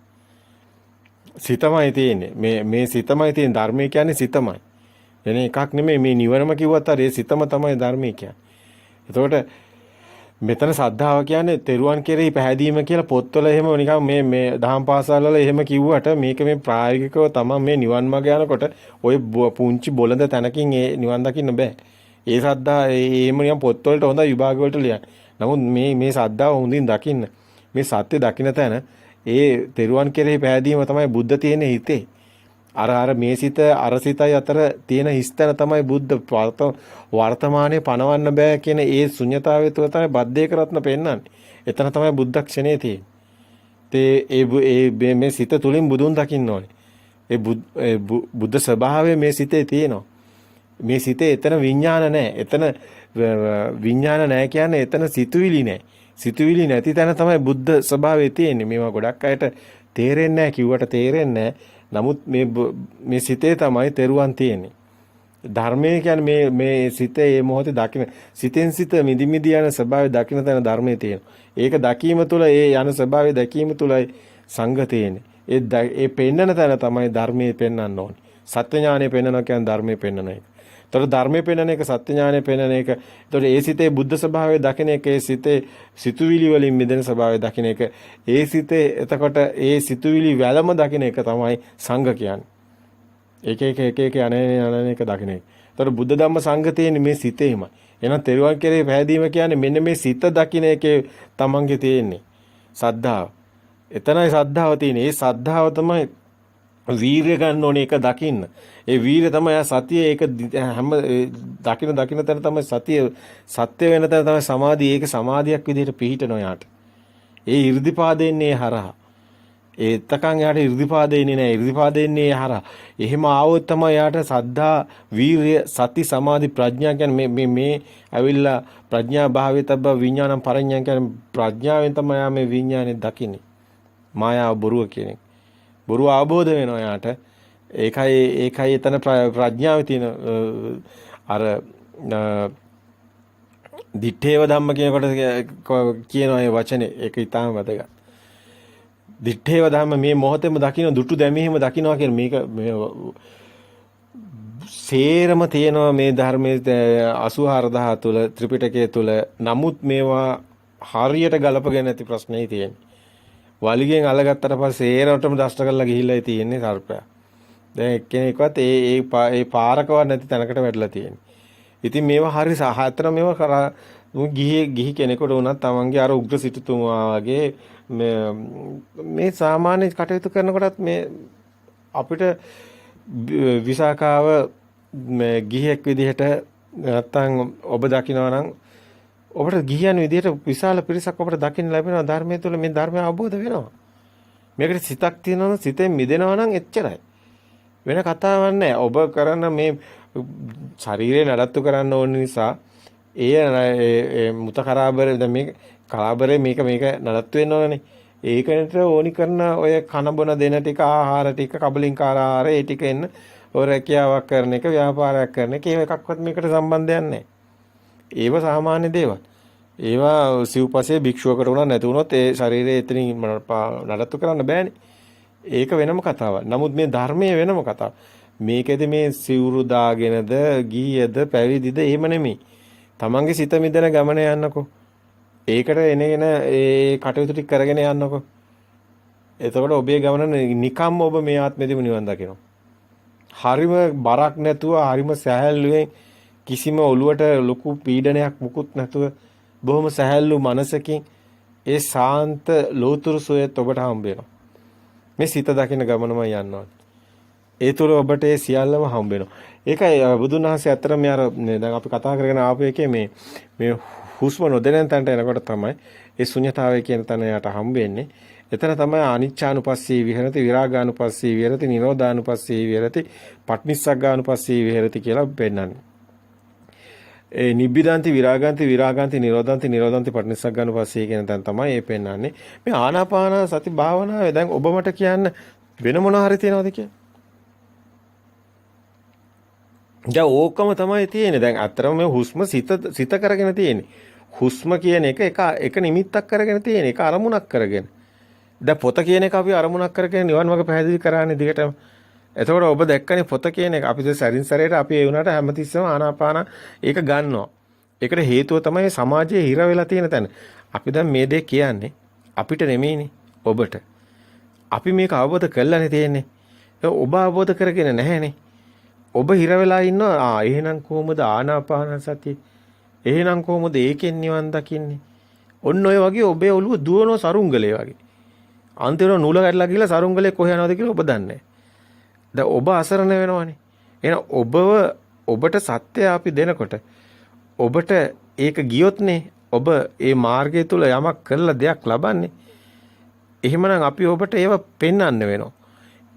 Speaker 1: සිතමයි තියෙන්නේ. මේ සිතමයි තියෙන ධර්මය කියන්නේ සිතමයි. එන එකක් නෙමෙයි මේ නිවනම කිව්වත් හරි සිතම තමයි ධර්මය කියන්නේ. එතකොට මෙතන සද්ධාව කියන්නේ තෙරුවන් කෙරෙහි පැහැදීම කියලා පොත්වල එහෙම නිකන් මේ දහම් පාසල් වල එහෙම කිව්වට මේක මේ ප්‍රායෝගිකව තමයි මේ නිවන් මාර්ග යනකොට ওই පුංචි බොළඳ තැනකින් ඒ නිවන් දකින්න බෑ. ඒ සද්ධා එහෙම නිකන් පොත්වලට හොඳ විභාග වලට ලියන්න. නමුත් මේ සද්ධාව හොඳින් දකින්න මේ සත්‍ය දකින්න තැන ඒ තෙරුවන් කෙරෙහි පැහැදීම තමයි බුද්ධ තියෙන හිතේ. අර මේ සිත අර සිතයි අතර තියෙන හිස්තන තමයි බුද්ධ වර්තමානයේ පණවන්න බෑ කියන ඒ ශුන්‍යතාවය තුළ තමයි බද්දේක රත්න පෙන්වන්නේ. එතන තමයි බුද්ධ ක්ෂණේ තියෙන්නේ. ඒ මේ සිත තුලින් බුදුන් දකින්න ඕනේ. ඒ බුද්ධ ස්වභාවය මේ සිතේ තියෙනවා. මේ සිතේ එතන විඥාන නැහැ. එතන විඥාන නැහැ කියන්නේ එතන සිතුවිලි නැහැ. සිතුවිලි නැති තැන තමයි බුද්ධ ස්වභාවය තියෙන්නේ. මේවා ගොඩක් අයට තේරෙන්නේ නැහැ කිව්වට තේරෙන්නේ නැහැ. නමුත් මේ සිතේ තමයි තෙරුවන් තියෙන්නේ. ධර්මය කියන්නේ මේ සිතේ මේ මොහොතේ දකින්න සිතෙන් සිත මිදි මිදි යන ස්වභාවය දකින්න තැන ධර්මයේ තියෙනවා. ඒක දැකීම තුළ ඒ යන ස්වභාවය දැකීම තුළයි සංඝ තියෙන්නේ. ඒ පෙන්නන තැන තමයි ධර්මයේ පෙන්වන්න ඕනේ. සත්‍ය ඥානය පෙන්වනවා කියන්නේ ධර්මයේ පෙන්වන එක. ඒතකොට ධර්මයේ පෙන්වන එක සත්‍ය ඥානය පෙන්වන එක. ඒතකොට ඒ සිතේ බුද්ධ ස්වභාවය දකින්න එක ඒ සිතේ සිතුවිලි වලින් මිදෙන ස්වභාවය දකින්න එක. ඒ සිතේ එතකොට ඒ සිතුවිලි වැළම දකින්න එක තමයි සංඝ කියන්නේ. එක අනේ එක දකින්න එක. ඒතකොට බුද්ධ ධම්ම සංඝ තියෙන්නේ මේ සිතේමයි. එහෙනම් තෙරුවන් කෙරේ පැහැදීම කියන්නේ මෙන්න මේ සිත දකින්න එකේ තමන්ගේ තියෙන්නේ. සද්ධාව. එතනයි සද්ධාව තියෙන්නේ. ඒ සද්ධාව තමයි වීරිය ගන්න ඕනේ ඒක දකින්න. ඒ වීරිය තමයි සතිය ඒක හැම දකින්න තැන තමයි සතිය සත්‍ය වෙන තැන තමයි සමාධිය. ඒක සමාධියක් විදිහට පිහිටනවා යාට. ඒ 이르දිපාදෙන්නේ හරහා. ඒ එතකන් යාට 이르දිපාදෙන්නේ නැහැ. 이르දිපාදෙන්නේ හරහා. එහෙම ආවොත් තමයි යාට සද්ධා වීරිය සති සමාධි ප්‍රඥා කියන්නේ මේ ඇවිල්ලා ප්‍රඥා භාවිතබ්බ විඥානම් පරඤ්ඤා කියන්නේ ප්‍රඥාවෙන් තමයි යා මේ විඥානේ දකින්නේ. මායාව බොරුව කියන එක. බොරුව ආબોධ වෙනවා යාට. ඒකයි එතන ප්‍රඥාවේ තියෙන අර දිත්තේව ධම්ම කියනකොට කියන ඒ වචනේ ඒක ඊටාම වැදගත්. දිත්තේව ධම්ම මේ මොහොතේම දකින්න දුටු දැමීම දකින්නවා කියන මේක සේරම තියෙනවා මේ ධර්මයේ 84000 තුල ත්‍රිපිටකයේ තුල. නමුත් මේවා හරියට ගලපගෙන නැති ප්‍රශ්නේ තියෙන්නේ. වලිගෙන් අල්ලගත්තට පස්සේ ඒරටම දෂ්ට කරලා ගිහිල්ලා තියෙන්නේ සර්පයා. දැන් එක්කෙනෙක්වත් ඒ පාරකවත් නැති තැනකට වැටලා තියෙන්නේ. ඉතින් මේවා හරි සහතර මේවා කරා ගිහි කෙනෙකුට වුණත් තමන්ගේ අර උග්‍ර සිටුතුමා වගේ මේ සාමාන්‍ය කටයුතු කරනකොටත් මේ අපිට විසාකාව මේ ගිහියෙක් විදිහට නැත්තම් ඔබ දකිනවා නම් ඔබට ගිහියන් විදිහට විශාල පිරිසක් ඔබට දකින්න ලැබෙනවා ධර්මයේ තුල මේ ධර්මය අවබෝධ වෙනවා. මේකට සිතක් තියෙනවා නම් සිතෙන් මිදෙනවා නම් එච්චරයි. වෙන කතාවක් නැහැ. ඔබ කරන මේ ශරීරය නඩත්තු කරන්න ඕන නිසා ඒ මුත කරාබර දැන් මේ කරාබරේ මේක නඩත්තු වෙන්න ඕනනේ. ඒකට ඕනි කරන ඔය කන බොන දෙන ටික ආහාර ටික කබලින්කාර ආහාර ඒ ටික එන්න ඔය රැකියාවක් කරන එක ව්‍යාපාරයක් කරන එක ඒව එකක්වත් මේකට සම්බන්ධයක් නැහැ. ඒව සාමාන්‍ය දේවල්. ඒවා සිව්පසේ භික්ෂුවකට උනත් නැති වුණොත් ඒ ශරීරය එතනින් නඩත්තු කරන්න බෑනේ. ඒක වෙනම කතාවක්. නමුත් මේ ධර්මයේ වෙනම කතාවක්. මේකෙදි මේ සිවුරු දාගෙනද ගීයද පැවිදිද එහෙම නෙමෙයි. තමන්ගේ සිත මිදෙන ගමන යන්නකෝ. ඒකට එනගෙන ඒ කටයුතු ටික කරගෙන යන්නකෝ. එතකොට ඔබේ ගමන නිකම්ම ඔබ මේ ආත්මෙදිම නිවන් දකිනවා. හරිම බරක් නැතුව හරිම සැහැල්ලුවෙන් කිසිම ඔළුවට ලොකු පීඩනයක් මුකුත් නැතුව බොහොම සැහැල්ලු මනසකින් ඒ ශාන්ත ලෝතුරු සෝයත් ඔබට හම්බ වෙනවා. මේ සිත දකින්න ගමනම යනවා. ඒ තුර ඔබට ඒ සියල්ලම හම්බ වෙනවා. ඒකයි බුදුන් වහන්සේ අතර මේ අර දැන් අපි කතා කරගෙන ආපු එකේ මේ හුස්ම නොදැනෙන තැනට එනකොට තමයි ඒ ශුන්‍යතාවය කියන තැන යට හම්බ වෙන්නේ. එතන තමයි අනිච්චානුපස්සී විහෙරති විරාගානුපස්සී විහෙරති නිරෝධානුපස්සී විහෙරති පටිනිස්සග්ගානුපස්සී විහෙරති කියලා පෙන්නන්නේ. ඒ නිබ්බිදාන්ති විරාගාන්ති නිරෝධාන්ති පටිනිස්සග්ගානුපස්සී කියන තැන තමයි මේ පෙන්නන්නේ. මේ ආනාපාන සති භාවනාවේ දැන් ඔබ මට කියන්න වෙන මොනවා හරි තියනවද කියලා? දැන් ඕකම තමයි තියෙන්නේ. දැන් අත්‍තරම මේ හුස්ම සිත කරගෙන තියෙන්නේ. හුස්ම කියන එක නිමිත්තක් කරගෙන තියෙන එක අරමුණක් කරගෙන. දැන් පොත කියන එක අපි අරමුණක් කරගෙන නිවන් මාර්ග පැහැදිලි කරානේ දිගටම. එතකොට ඔබ දැක්කනේ පොත කියන එක අපි සරින් සරේට අපි ඒ වුණාට හැමතිස්සෙම ආනාපාන ඒක ගන්නවා. ඒකට හේතුව තමයි සමාජයේ හිර වෙලා තියෙන තැන. අපි දැන් මේ දේ කියන්නේ අපිට නෙමෙයිනේ ඔබට. අපි මේක අවබෝධ කරලානේ තියෙන්නේ. ඔබ අවබෝධ කරගෙන නැහැනේ. ඔබ හිර වෙලා ඉන්නවා. එහෙනම් කොහොමද ආනාපාන සතිය? එහෙනම් කොහොමද ඒකෙන් නිවන් දකින්නේ? ඔන්න ඔය වගේ ඔබේ ඔළුව දුවන සරුංගලේ වගේ. අන්තිමට නූල කැඩලා ගිහලා සරුංගලේ කොහේ යනවද කියලා ඔබ දන්නේ නැහැ. දැන් ඔබ අසරණ වෙනවනේ. එහෙනම් ඔබට සත්‍ය අපි දෙනකොට ඔබට ඒක ගියොත්නේ ඔබ ඒ මාර්ගය තුල යමක් කරලා දෙයක් ලබන්නේ. එහෙමනම් අපි ඔබට ඒව පෙන්වන්න වෙනවා.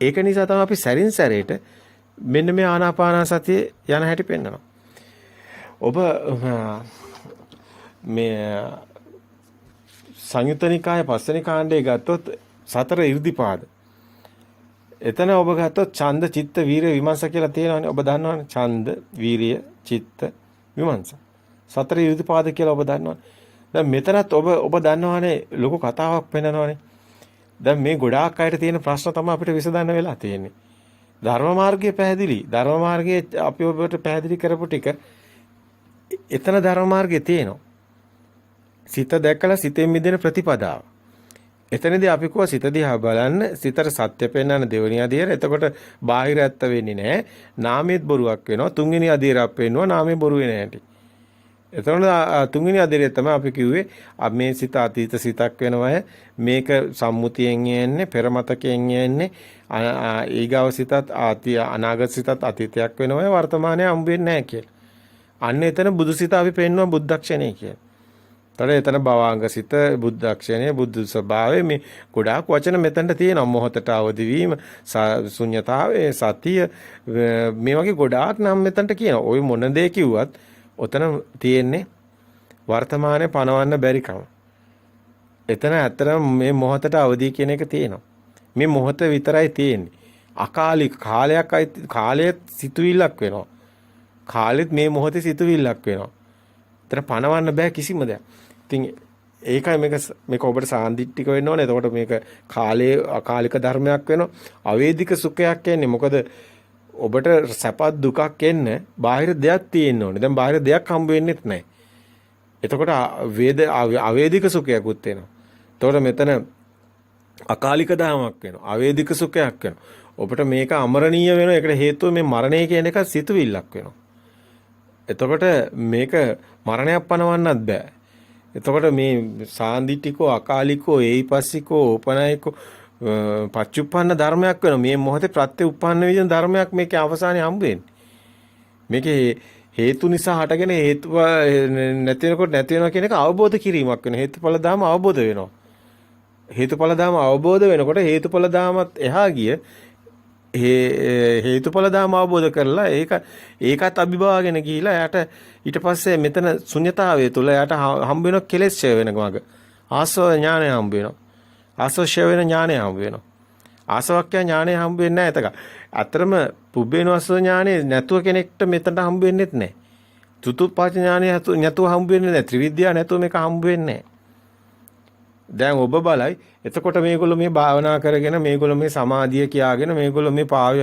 Speaker 1: ඒක නිසා තමයි අපි සැරින් සැරේට මෙන්න මේ ආනාපාන සතිය යන හැටි පෙන්වනවා. ඔබ මේ සංයුත්ත නිකාය පස්වෙනි කාණ්ඩේ ගත්තොත් සතර 이르දිපාද. එතන ඔබ ගත්තොත් ඡන්ද චිත්ත වීරිය විමර්ශ කියලා තියෙනවානේ. ඔබ දන්නවනේ ඡන්ද වීරිය චිත්ත විමර්ශ. සතර 이르දිපාද කියලා ඔබ දන්නවනේ. දැන් මෙතනත් ඔබ දන්නවනේ ලොකු කතාවක් පෙන්නනවානේ. දැන් මේ ගොඩාක් අයට තියෙන ප්‍රශ්න තමයි අපිට විසඳන්න වෙලා තියෙන්නේ. ධර්ම මාර්ගයේ පැහැදිලි. ධර්ම මාර්ගයේ අපි ඔබට පැහැදිලි කරපු ටික එතන ධර්ම මාර්ගයේ තියෙනවා. සිත දැකලා සිතෙන් මිදෙන ප්‍රතිපදාව. එතනදී අපි කෝ සිත දිහා බලන්න සිතට සත්‍ය පෙන්වන දෙවෙනි අධීර. එතකොට බාහිර ඇත්ත වෙන්නේ නැහැ. නාමයේත් බොරුවක් වෙනවා. තුන්වෙනි අධීරයක් වෙනවා. නාමයේ බොරු වෙන්නේ නැහැටි. එතකොට තුන්වෙනි අධීරය තමයි අපි කිව්වේ මේ සිත අතීත සිතක් වෙනවා. මේක සම්මුතියෙන් යන්නේ පෙරමතකයෙන් යන්නේ ඊගාව සිතත් අනාගත සිතත් අතීතයක් වෙනවා. වර්තමානයේ හම්බ වෙන්නේ නැහැ කියලා. අන්න එතන බුදුසිත අපි පෙන්වන බුද්ධක්ෂණය කියලා. එතන භවාංග සිත බුද්ධක්ෂණය බුද්ධ ස්වභාවය මේ ගොඩාක් වචන මෙතනට තියෙනවා. මොහොතට අවදි වීම ශුන්‍යතාවය සතිය මේ වගේ ගොඩාක් නම් මෙතනට කියනවා. ওই මොන දේ කිව්වත් ඔතන තියෙන්නේ වර්තමානයේ පනවන්න බැරි කම. එතන ඇත්තටම මේ මොහොතට අවදි කියන එක තියෙනවා. මේ මොහොත විතරයි තියෙන්නේ. අකාලික කාලයේ සිතුවිල්ලක් වෙනවා. කාලෙත් මේ මොහොතේ සිතුවිල්ලක් වෙනවා. එතන පනවන්න බෑ කිසිම දෙයක්. ඉතින් ඒකයි මේක ඔබට සාන්දිටික වෙන්න ඕනේ. එතකොට මේක කාලයේ අකාලික ධර්මයක් වෙනවා. අවේදික සුඛයක් එන්නේ. මොකද ඔබට සැපත් දුකක් එන්න බාහිර දෙයක් තියෙන්න ඕනේ. දැන් බාහිර දෙයක් හම්බ වෙන්නේත් නැහැ. එතකොට අවේදික සුඛයක්ුත් වෙනවා. එතකොට මෙතන අකාලික ධර්මයක් වෙනවා. අවේදික සුඛයක් වෙනවා. ඔබට මේක අමරණීය වෙන එකට හේතුව මේ මරණය කියන එක සිතුවිල්ලක් වෙනවා. එතකොට මේක මරණයක් පනවන්නත් බෑ. එතකොට මේ සාන්දිටිකෝ අකාලිකෝ ඒයිපස්සිකෝ ඕපනයිකෝ පච්චුප්පන්න ධර්මයක් වෙනවා. මේ මොහොතේ ප්‍රත්‍යඋප්පන්න විදින ධර්මයක් මේකේ අවසානයේ හම්බ වෙන්නේ. මේකේ හේතු නිසා හටගෙන හේතු නැති වෙනකොට නැති වෙනවා කියන එක අවබෝධ කිරීමක් වෙනවා. හේතුඵල ධර්ම අවබෝධ වෙනවා. හේතුඵල ධර්ම අවබෝධ වෙනකොට හේතුඵල ධර්මත් එහා ගිය හේතුඵල ධර්ම අවබෝධ කරලා ඒකත් අභිභවාගෙන ගිහිලා එයාට ඊට පස්සේ මෙතන ශුන්‍යතාවය තුළ එයාට හම්බ වෙන කෙලෙස් ඡය වෙන ගමක ආසව ඥානය හම්බ වෙනවා. ආසව ඡය වෙන ඥානය හම්බ වෙනවා. ආසවක්ඛ්‍ය ඥානය හම්බ වෙන්නේ නැහැ එතක. අතරම පුබ්බේනවස්ස ඥානය නැතුව කෙනෙක්ට මෙතනට හම්බ වෙන්නේත් නැහැ. චතුප්පාච ඥානය නැතුව හම්බ වෙන්නේ නැහැ. ත්‍රිවිද්‍යාව නැතුව මේක හම්බ වෙන්නේ නැහැ. දැන් ඔබ බලයි එතකොට මේගොල්ලෝ මේ භාවනා කරගෙන මේගොල්ලෝ මේ සමාධිය කියාගෙන මේගොල්ලෝ මේ පාවය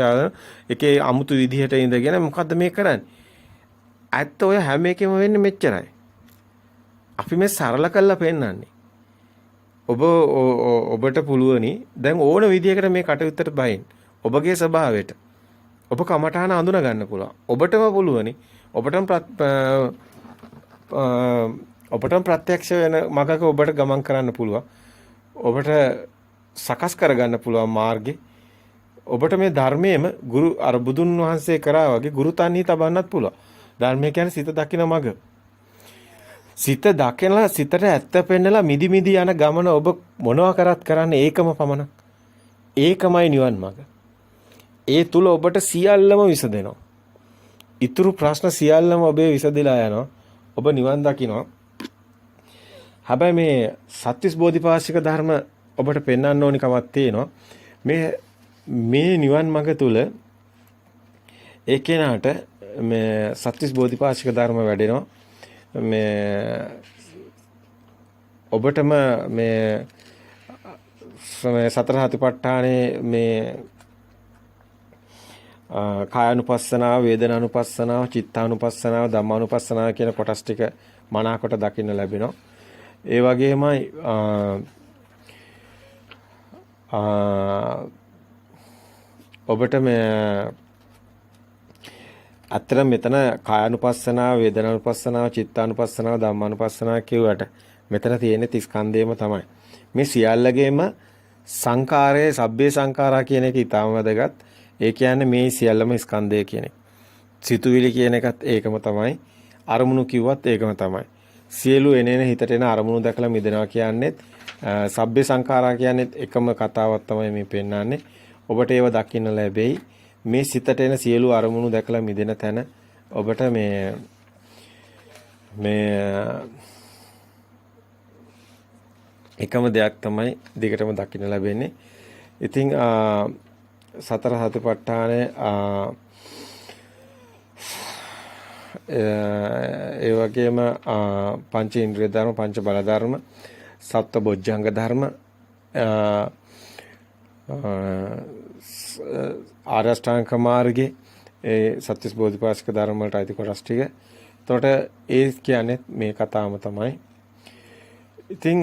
Speaker 1: එකේ අමුතු විදිහට ඉඳගෙන මොකද්ද මේ කරන්නේ? ඇත්ත ඔය හැම එකෙම වෙන්නේ මෙච්චරයි. අපි මේ සරල කරලා පෙන්නන්නේ. ඔබට පුළුවනි දැන් ඕන විදිහකට මේ කටයුත්තට බහින්. ඔබගේ ස්වභාවයට. ඔබ කමඨාන අඳුන ගන්න පුළුවන්. ඔබටම පුළුවනි. ඔබටම ප්‍රත්‍යක්ෂ වෙන මගක ඔබට ගමන් කරන්න පුළුවන්. ඔබට සකස් කරගන්න පුළුවන් මාර්ගේ. ඔබට මේ ධර්මයේම ගුරු අර බුදුන් වහන්සේ කරා වගේ ගුරු තන්හි තබන්නත් පුළුවන්. ධර්මය කියන්නේ සිත දකින මග. සිත දකිනලා සිතට ඇත්ත පෙන්නලා මිදි මිදි යන ගමන ඔබ මොනවා කරත් කරන්නේ ඒකම පමණක්. ඒකමයි නිවන් මඟ. ඒ තුල ඔබට සියල්ලම විසදෙනවා. ඊතුරු ප්‍රශ්න සියල්ලම ඔබේ විසදලා යනවා. ඔබ නිවන් දකිනවා. හැබැයි මේ සත්‍විස් බෝධිපාශික ධර්ම ඔබට පෙන්වන්න ඕනි කමක් තියෙනවා. මේ නිවන් මඟ තුල ඒ කෙනාට මේ සත්‍විස් බෝධිපාශික ධර්ම වැඩෙනවා. මේ ඔබටම මේ සතර හතිපට්ඨානේ මේ කායानुපස්සනාව, වේදනානුපස්සනාව, චිත්තානුපස්සනාව, ධම්මානුපස්සනාව කියන කොටස් ටික මනාකොට දකින්න ලැබෙනවා. ඒ වගේමයි ඔබට මේ අතර මෙතන කායानुපස්සනාව, වේදනානුපස්සනාව, චිත්තානුපස්සනාව, ධම්මානුපස්සනාව කියුවට මෙතන තියෙන්නේ 30 ස්කන්ධයම තමයි. මේ සියල්ලගේම සංකාරයේ සබ්බේ සංකාරා කියන එක ඊටම වැදගත්. ඒ කියන්නේ මේ සියල්ලම ස්කන්ධය කියන එක. සිතුවිලි කියන එකත් ඒකම තමයි. අරමුණු කිව්වත් ඒකම තමයි. සියලු එනේන හිතට එන අරමුණු දැකලා මිදෙනවා කියන්නේත් සබ්බේ සංඛාරා කියන්නේත් එකම කතාවක් තමයි මේ පෙන්වන්නේ. ඔබට ඒව දකින්න ලැබෙයි. මේ සිතට එන සියලු අරමුණු දැකලා මිදෙන තැන ඔබට මේ එකම දෙයක් තමයි දිගටම දකින්න ලැබෙන්නේ. ඉතින් සතර සතිපට්ඨානය ඒ වගේම පංච ඉන්ද්‍රිය ධර්ම, පංච බල ධර්ම, සත්ව බොජ්ජංග ධර්ම, ආර්ය අෂ්ටාංග මාර්ගයේ ඒ සත්‍විස් බෝධිපාශික ධර්ම වලට අයිති කොටස් ටික. එතකොට ඒ කියන්නේ මේ කතාවම තමයි. ඉතින්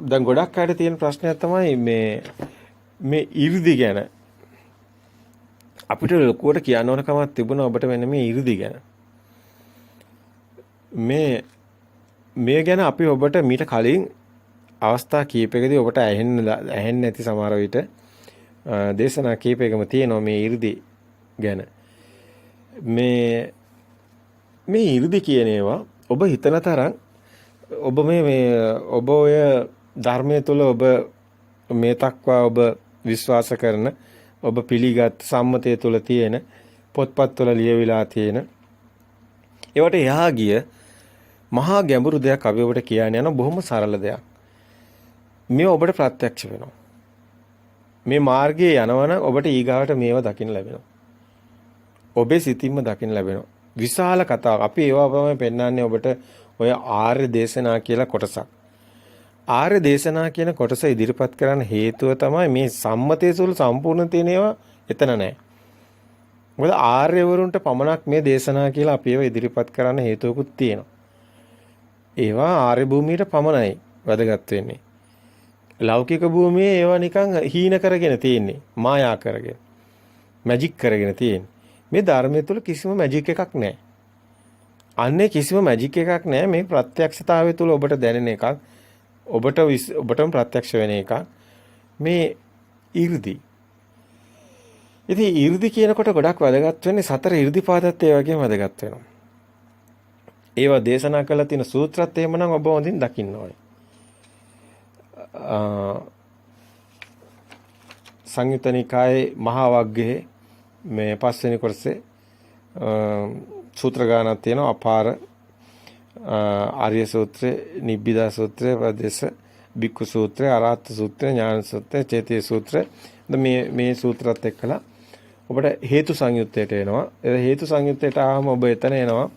Speaker 1: දැන් ගොඩක් අයට තියෙන ප්‍රශ්නයක් තමයි මේ 이르දි ගැන. අපිට ලොකුවට කියන්න ඕන කමක් තිබුණා ඔබට වෙන මේ 이르දි ගැන. මේ ගැන අපි ඔබට මීට කලින් අවස්ථා කීපයකදී ඔබට ඇහෙන්නේ නැති සමහර විට දේශනා කීපයකම තියෙනවා මේ 이르දි ගැන. මේ 이르දි කියන ඒවා ඔබ හිතන තරම් ඔබ ඔබ ඔය ධර්මයේ තුල ඔබ මේ තක්වා ඔබ විශ්වාස කරන ඔබ පිළිගත් සම්මතය තුල තියෙන පොත්පත් වල ලියවිලා තියෙන ඒවට එහා ගිය මහා ගැඹුරු දෙයක් අපි ඔබට කියන්න යන බොහොම සරල දෙයක්. මේ ඔබට ප්‍රත්‍යක්ෂ වෙනවා. මේ මාර්ගයේ යනවනම් ඔබට ඊගාවට මේව දකින්න ලැබෙනවා. ඔබේ සිතින්ම දකින්න ලැබෙනවා. විශාල කතාවක්. අපි ඒවා තමයි පෙන්වන්නේ ඔබට ඔය ආර්ය දේශනා කියලා කොටසක්. ආර්ය දේශනා කියන කොටස ඉදිරිපත් කරන්න හේතුව තමයි මේ සම්මතයේ සුළු සම්පූර්ණ තියෙන ඒවා එතන නැහැ. මොකද ආර්යවරුන්ට පමණක් මේ දේශනා කියලා අපි ඒවා ඉදිරිපත් කරන්න හේතුවකුත් තියෙනවා. ඒවා ආර්ය භූමියට පමණයි වැදගත් වෙන්නේ. ලෞකික භූමියේ ඒවා නිකන් හීන කරගෙන තියෙන්නේ, මායා කරගෙන. මැජික් කරගෙන තියෙන්නේ. මේ ධර්මයේ තුල කිසිම මැජික් එකක් නැහැ. අන්නේ කිසිම මැජික් එකක් නැහැ. මේ ප්‍රත්‍යක්ෂතාවය තුල ඔබට දැනෙන එකක්. ඔබටම ප්‍රත්‍යක්ෂ වෙන එකක්. මේ 이르දි. ඉතින් 이르දි කියනකොට ගොඩක් වැදගත් වෙන්නේ සතර 이르දිපාදත් ඒ වගේම වැදගත් වෙනවා. ඒවා දේශනා කරලා තියෙන සූත්‍රات එහෙමනම් ඔබ හොඳින් දකින්න ඕනේ. සංයුත නිකායේ මහා වග්ගයේ මේ පස්වෙනි කොටසේ සූත්‍ර ගානක් තියෙනවා. අපාර ආර්ය සූත්‍රය, නිබ්බිදා සූත්‍රය, ප්‍රදේශ බික්කු සූත්‍රය, අරහත් සූත්‍රය, ඥාන සූත්‍රය, චේතී සූත්‍රය. මේ සූත්‍රات එක්කලා ඔබට හේතු සංයුත්තයට එනවා. ඒ හේතු සංයුත්තයට ආවම ඔබ එතන එනවා.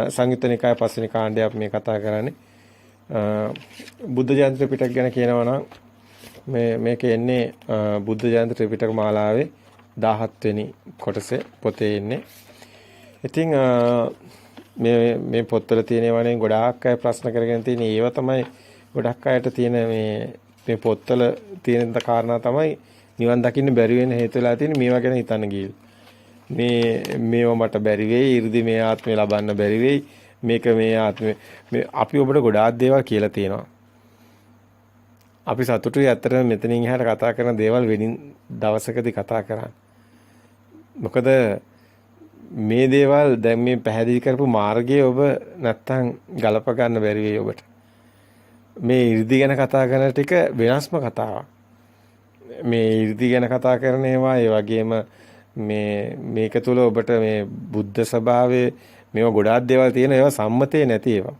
Speaker 1: සංයුත්ත නිකාය පස්වෙනි කාණ්ඩය අපි මේ කතා කරන්නේ. බුද්ධ ජයන්ති ත්‍රිපිටක ගැන කියනවා නම් මේක එන්නේ බුද්ධ ජයන්ති ත්‍රිපිටක මාලාවේ 17 වෙනි කොටසේ පොතේ එන්නේ. ඉතින් මේ පොත්වල තියෙනවනේ ගොඩාක් අය ප්‍රශ්න කරගෙන තියෙන ඒවා තමයි ගොඩක් අයට තියෙන මේ පොත්වල තියෙන කාරණා තමයි නිවන් දකින්න බැරි වෙන හේතු වෙලා තියෙන මේවා ගැන හිතන්න ගිහින්. මේව මට බැරි වෙයි, 이르දි මේ ආත්මේ ලබන්න බැරි වෙයි, මේක මේ ආත්මේ අපි ඔබට ගොඩාක් දේවල් කියලා තියෙනවා. අපි සතුටුයි ඇත්තටම මෙතනින් එහාට කතා කරන දේවල් වෙනින් දවසකදී කතා කරන්නේ. මොකද මේ දේවල් දැන් මේ පැහැදිලි කරපු මාර්ගයේ ඔබ නැත්තම් ගලප ගන්න බැරි වෙයි ඔබට. මේ 이르දි ගැන කතා කරන ටික වෙනස්ම කතාවක්. මේ 이르දි ගැන කතා කරන ඒවා ඒ වගේම මේක තුල ඔබට මේ බුද්ධ ස්වභාවයේ මේවා ගොඩාක් දේවල් තියෙන ඒවා සම්මතේ නැති ඒවා.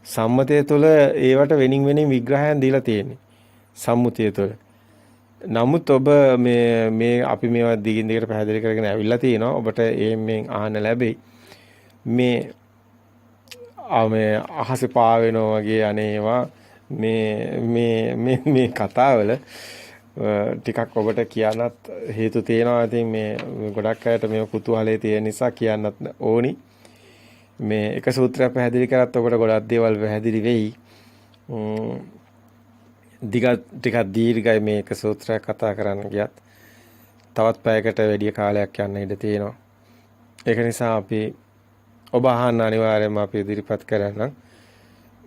Speaker 1: සම්මතය තුළ ඒවට වෙනින් විග්‍රහයන් දීලා තියෙන්නේ. සම්මුතිය තුළ. නමුත් ඔබ මේ අපි මේවා දිගින් දිගට පැහැදිලි කරගෙන ඇවිල්ලා තිනවා. ඔබට මේන් ආහන ලැබෙයි. මේ අහසේ පාවෙනවා වගේ අනේවා මේ කතාවල ටිකක් ඔබට කියන්නත් හේතු තියෙනවා. ඉතින් මේ ගොඩක් අයට මේ කුතුහලයේ තියෙන නිසා කියන්නත් ඕනි. මේ එක සූත්‍රයක් පැහැදිලි කරත් ඔබට ගොඩක් දේවල් පැහැදිලි වෙයි. ටිකක් දීර්ඝයි මේ එක සූත්‍රයක් කතා කරන්න ගියත්. තවත් පැයකට වැඩි කාලයක් යන්න ඉඩ තියෙනවා. ඒක නිසා අපි ඔබ අහන්න අනිවාර්යයෙන්ම අපි ඉදිරිපත් කරන්න.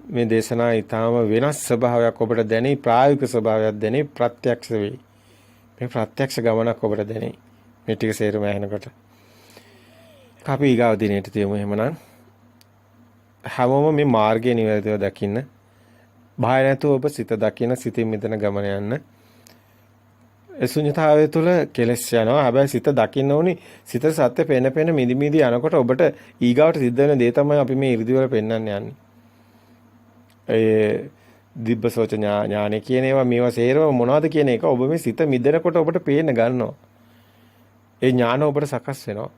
Speaker 1: මේ දේශනා ඊටාම වෙනස් ස්වභාවයක් ඔබට දැනේ, ප්‍රායෝගික ස්වභාවයක් දැනේ, ප්‍රත්‍යක්ෂ වෙයි. මේ ප්‍රත්‍යක්ෂ ගමනක් ඔබට දැනේ. මේ ටික සේරම ඇහෙනකොට. අපි ඊගාව දිනේට තියමු එහෙමනම්. හැමෝම මේ මාර්ගය නිවැරදිව දකින්න. බය නැතුව ඔබ සිත දකින්න, සිතින් මෙතන ගමන යන්න. ඒ ශුන්‍යතාවය තුළ කෙලස් යනවා. හැබැයි සිත දකින්න ඕනි. සිත සත්‍ය පෙන මිදි යනකොට ඔබට ඊගාවට සිද්ධ වෙන දේ තමයි අපි මේ 이르දි වල පෙන්වන්න යන්නේ. ඒ දිබ්බසෝච ඥානෙ කියන ඒවා මේවා සේරම මොනවද කියන එක ඔබ මේ සිත මිදෙනකොට ඔබට පේන්න ගන්නවා. ඒ ඥාන ඔබට සකස් වෙනවා.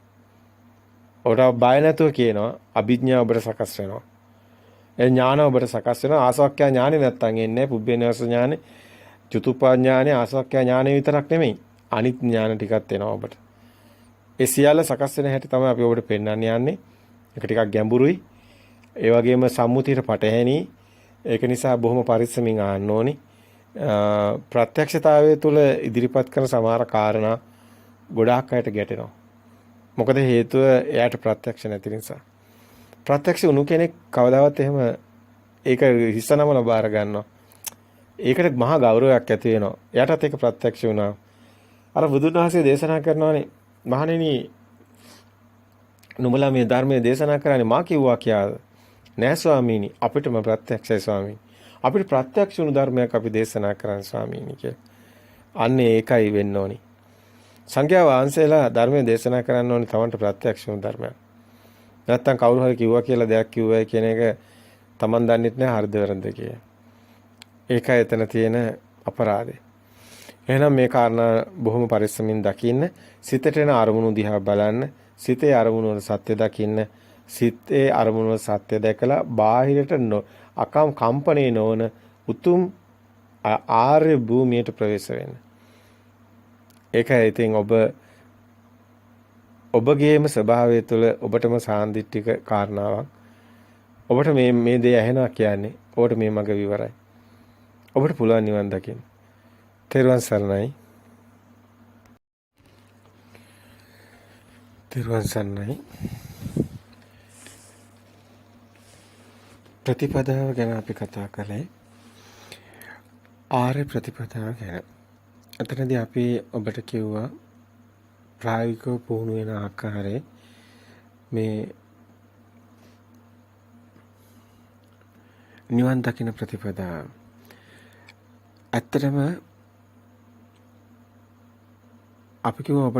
Speaker 1: ඔබට බය නැතුව කියනවා අභිඥා ඔබට සකස් වෙනවා. ඒ ඥාන ඔබට සකස් වෙනවා. ආසවක්ඛ්‍යා ඥානෙ නැත්තම් එන්නේ පුබ්බේනවස ඥානෙ, චතුප්පා ඥානෙ, ආසවක්ඛ්‍යා ඥානෙ විතරක් නෙමෙයි. අනිත් ඥාන ටිකක් එනවා ඔබට. ඒ සියල්ල සකස් වෙන හැටි තමයි අපි ඔබට පෙන්වන්න යන්නේ. ඒක ටිකක් ගැඹුරුයි. ඒ වගේම සම්මුතියට පටහැනි. ඒක නිසා බොහොම පරිස්සමින් අහන්න ඕනි. ප්‍රත්‍යක්ෂතාවය තුළ ඉදිරිපත් කරන සමහර කාරණා ගොඩාක් අයට ගැටෙනවා. මොකද හේතුව එයාට ප්‍රත්‍යක්ෂ නැති නිසා. ප්‍රත්‍යක්ෂ වුණු කෙනෙක් කවදාවත් එහෙම ඒක හිස්සනමල බාර ගන්නවා. ඒකට මහා ගෞරවයක් ඇති වෙනවා. එයාටත් ඒක ප්‍රත්‍යක්ෂ වුණා. අර බුදුන් වහන්සේ දේශනා කරනවානේ මහණෙනි නුඹලා මේ ධර්මයේ දේශනා කරන්නේ මා කිව්වා කියලා. නෑ ස්වාමීනි අපිටම ප්‍රත්‍යක්ෂයි ස්වාමීනි. අපිට ප්‍රත්‍යක්ෂ වුණු ධර්මයක් අපි දේශනා කරන්න ස්වාමීනි කියලා. අන්නේ ඒකයි වෙන්න ඕනි. සංඝයා වහන්සේලා ධර්මයේ දේශනා කරන්න ඕනි තමන්ට ප්‍රත්‍යක්ෂ වුණු ධර්මයක්. නැත්තම් කවුරු හරි කිව්වා කියලා දෙයක් කිව්වයි කියන එක තමන් දන්නෙත් නෑ හරිද වැරද්ද කියලා. ඒකයි එතන තියෙන අපරාධය. එහෙනම් මේ කාරණා බොහොම පරිස්සමින් දකින්න, සිතට එන අරමුණු දිහා බලන්න, සිතේ අරමුණු වල සත්‍ය දකින්න, සිතේ අරමුණු වල සත්‍ය දැකලා බාහිරට කම්පණේ නොවන උතුම් ආර්ය භූමියට ප්‍රවේශ වෙන්න. ඒකයි ඉතින් ඔබගේම ස්වභාවය තුළ ඔබටම සාන්දිටික කාරණාවක්. ඔබට මේ දේ ඇහෙනවා කියන්නේ ඔබට මේ මඟ විවරයි. ඔබට පුළුවන් නිවන් දකින්න. තෙරුවන් සරණයි. තෙරුවන් සරණයි. ප්‍රතිපදාව ගැන අපි කතා කළේ ආර්ය ප්‍රතිපදාව ගැන. එතනදී අපි ඔබට කිව්වා ප්‍රායෝගිකව පුහුණු වෙන ආකාරයේ මේ නිවන් දකින ප්‍රතිපදාව. ඇත්තටම අපි කිව්වා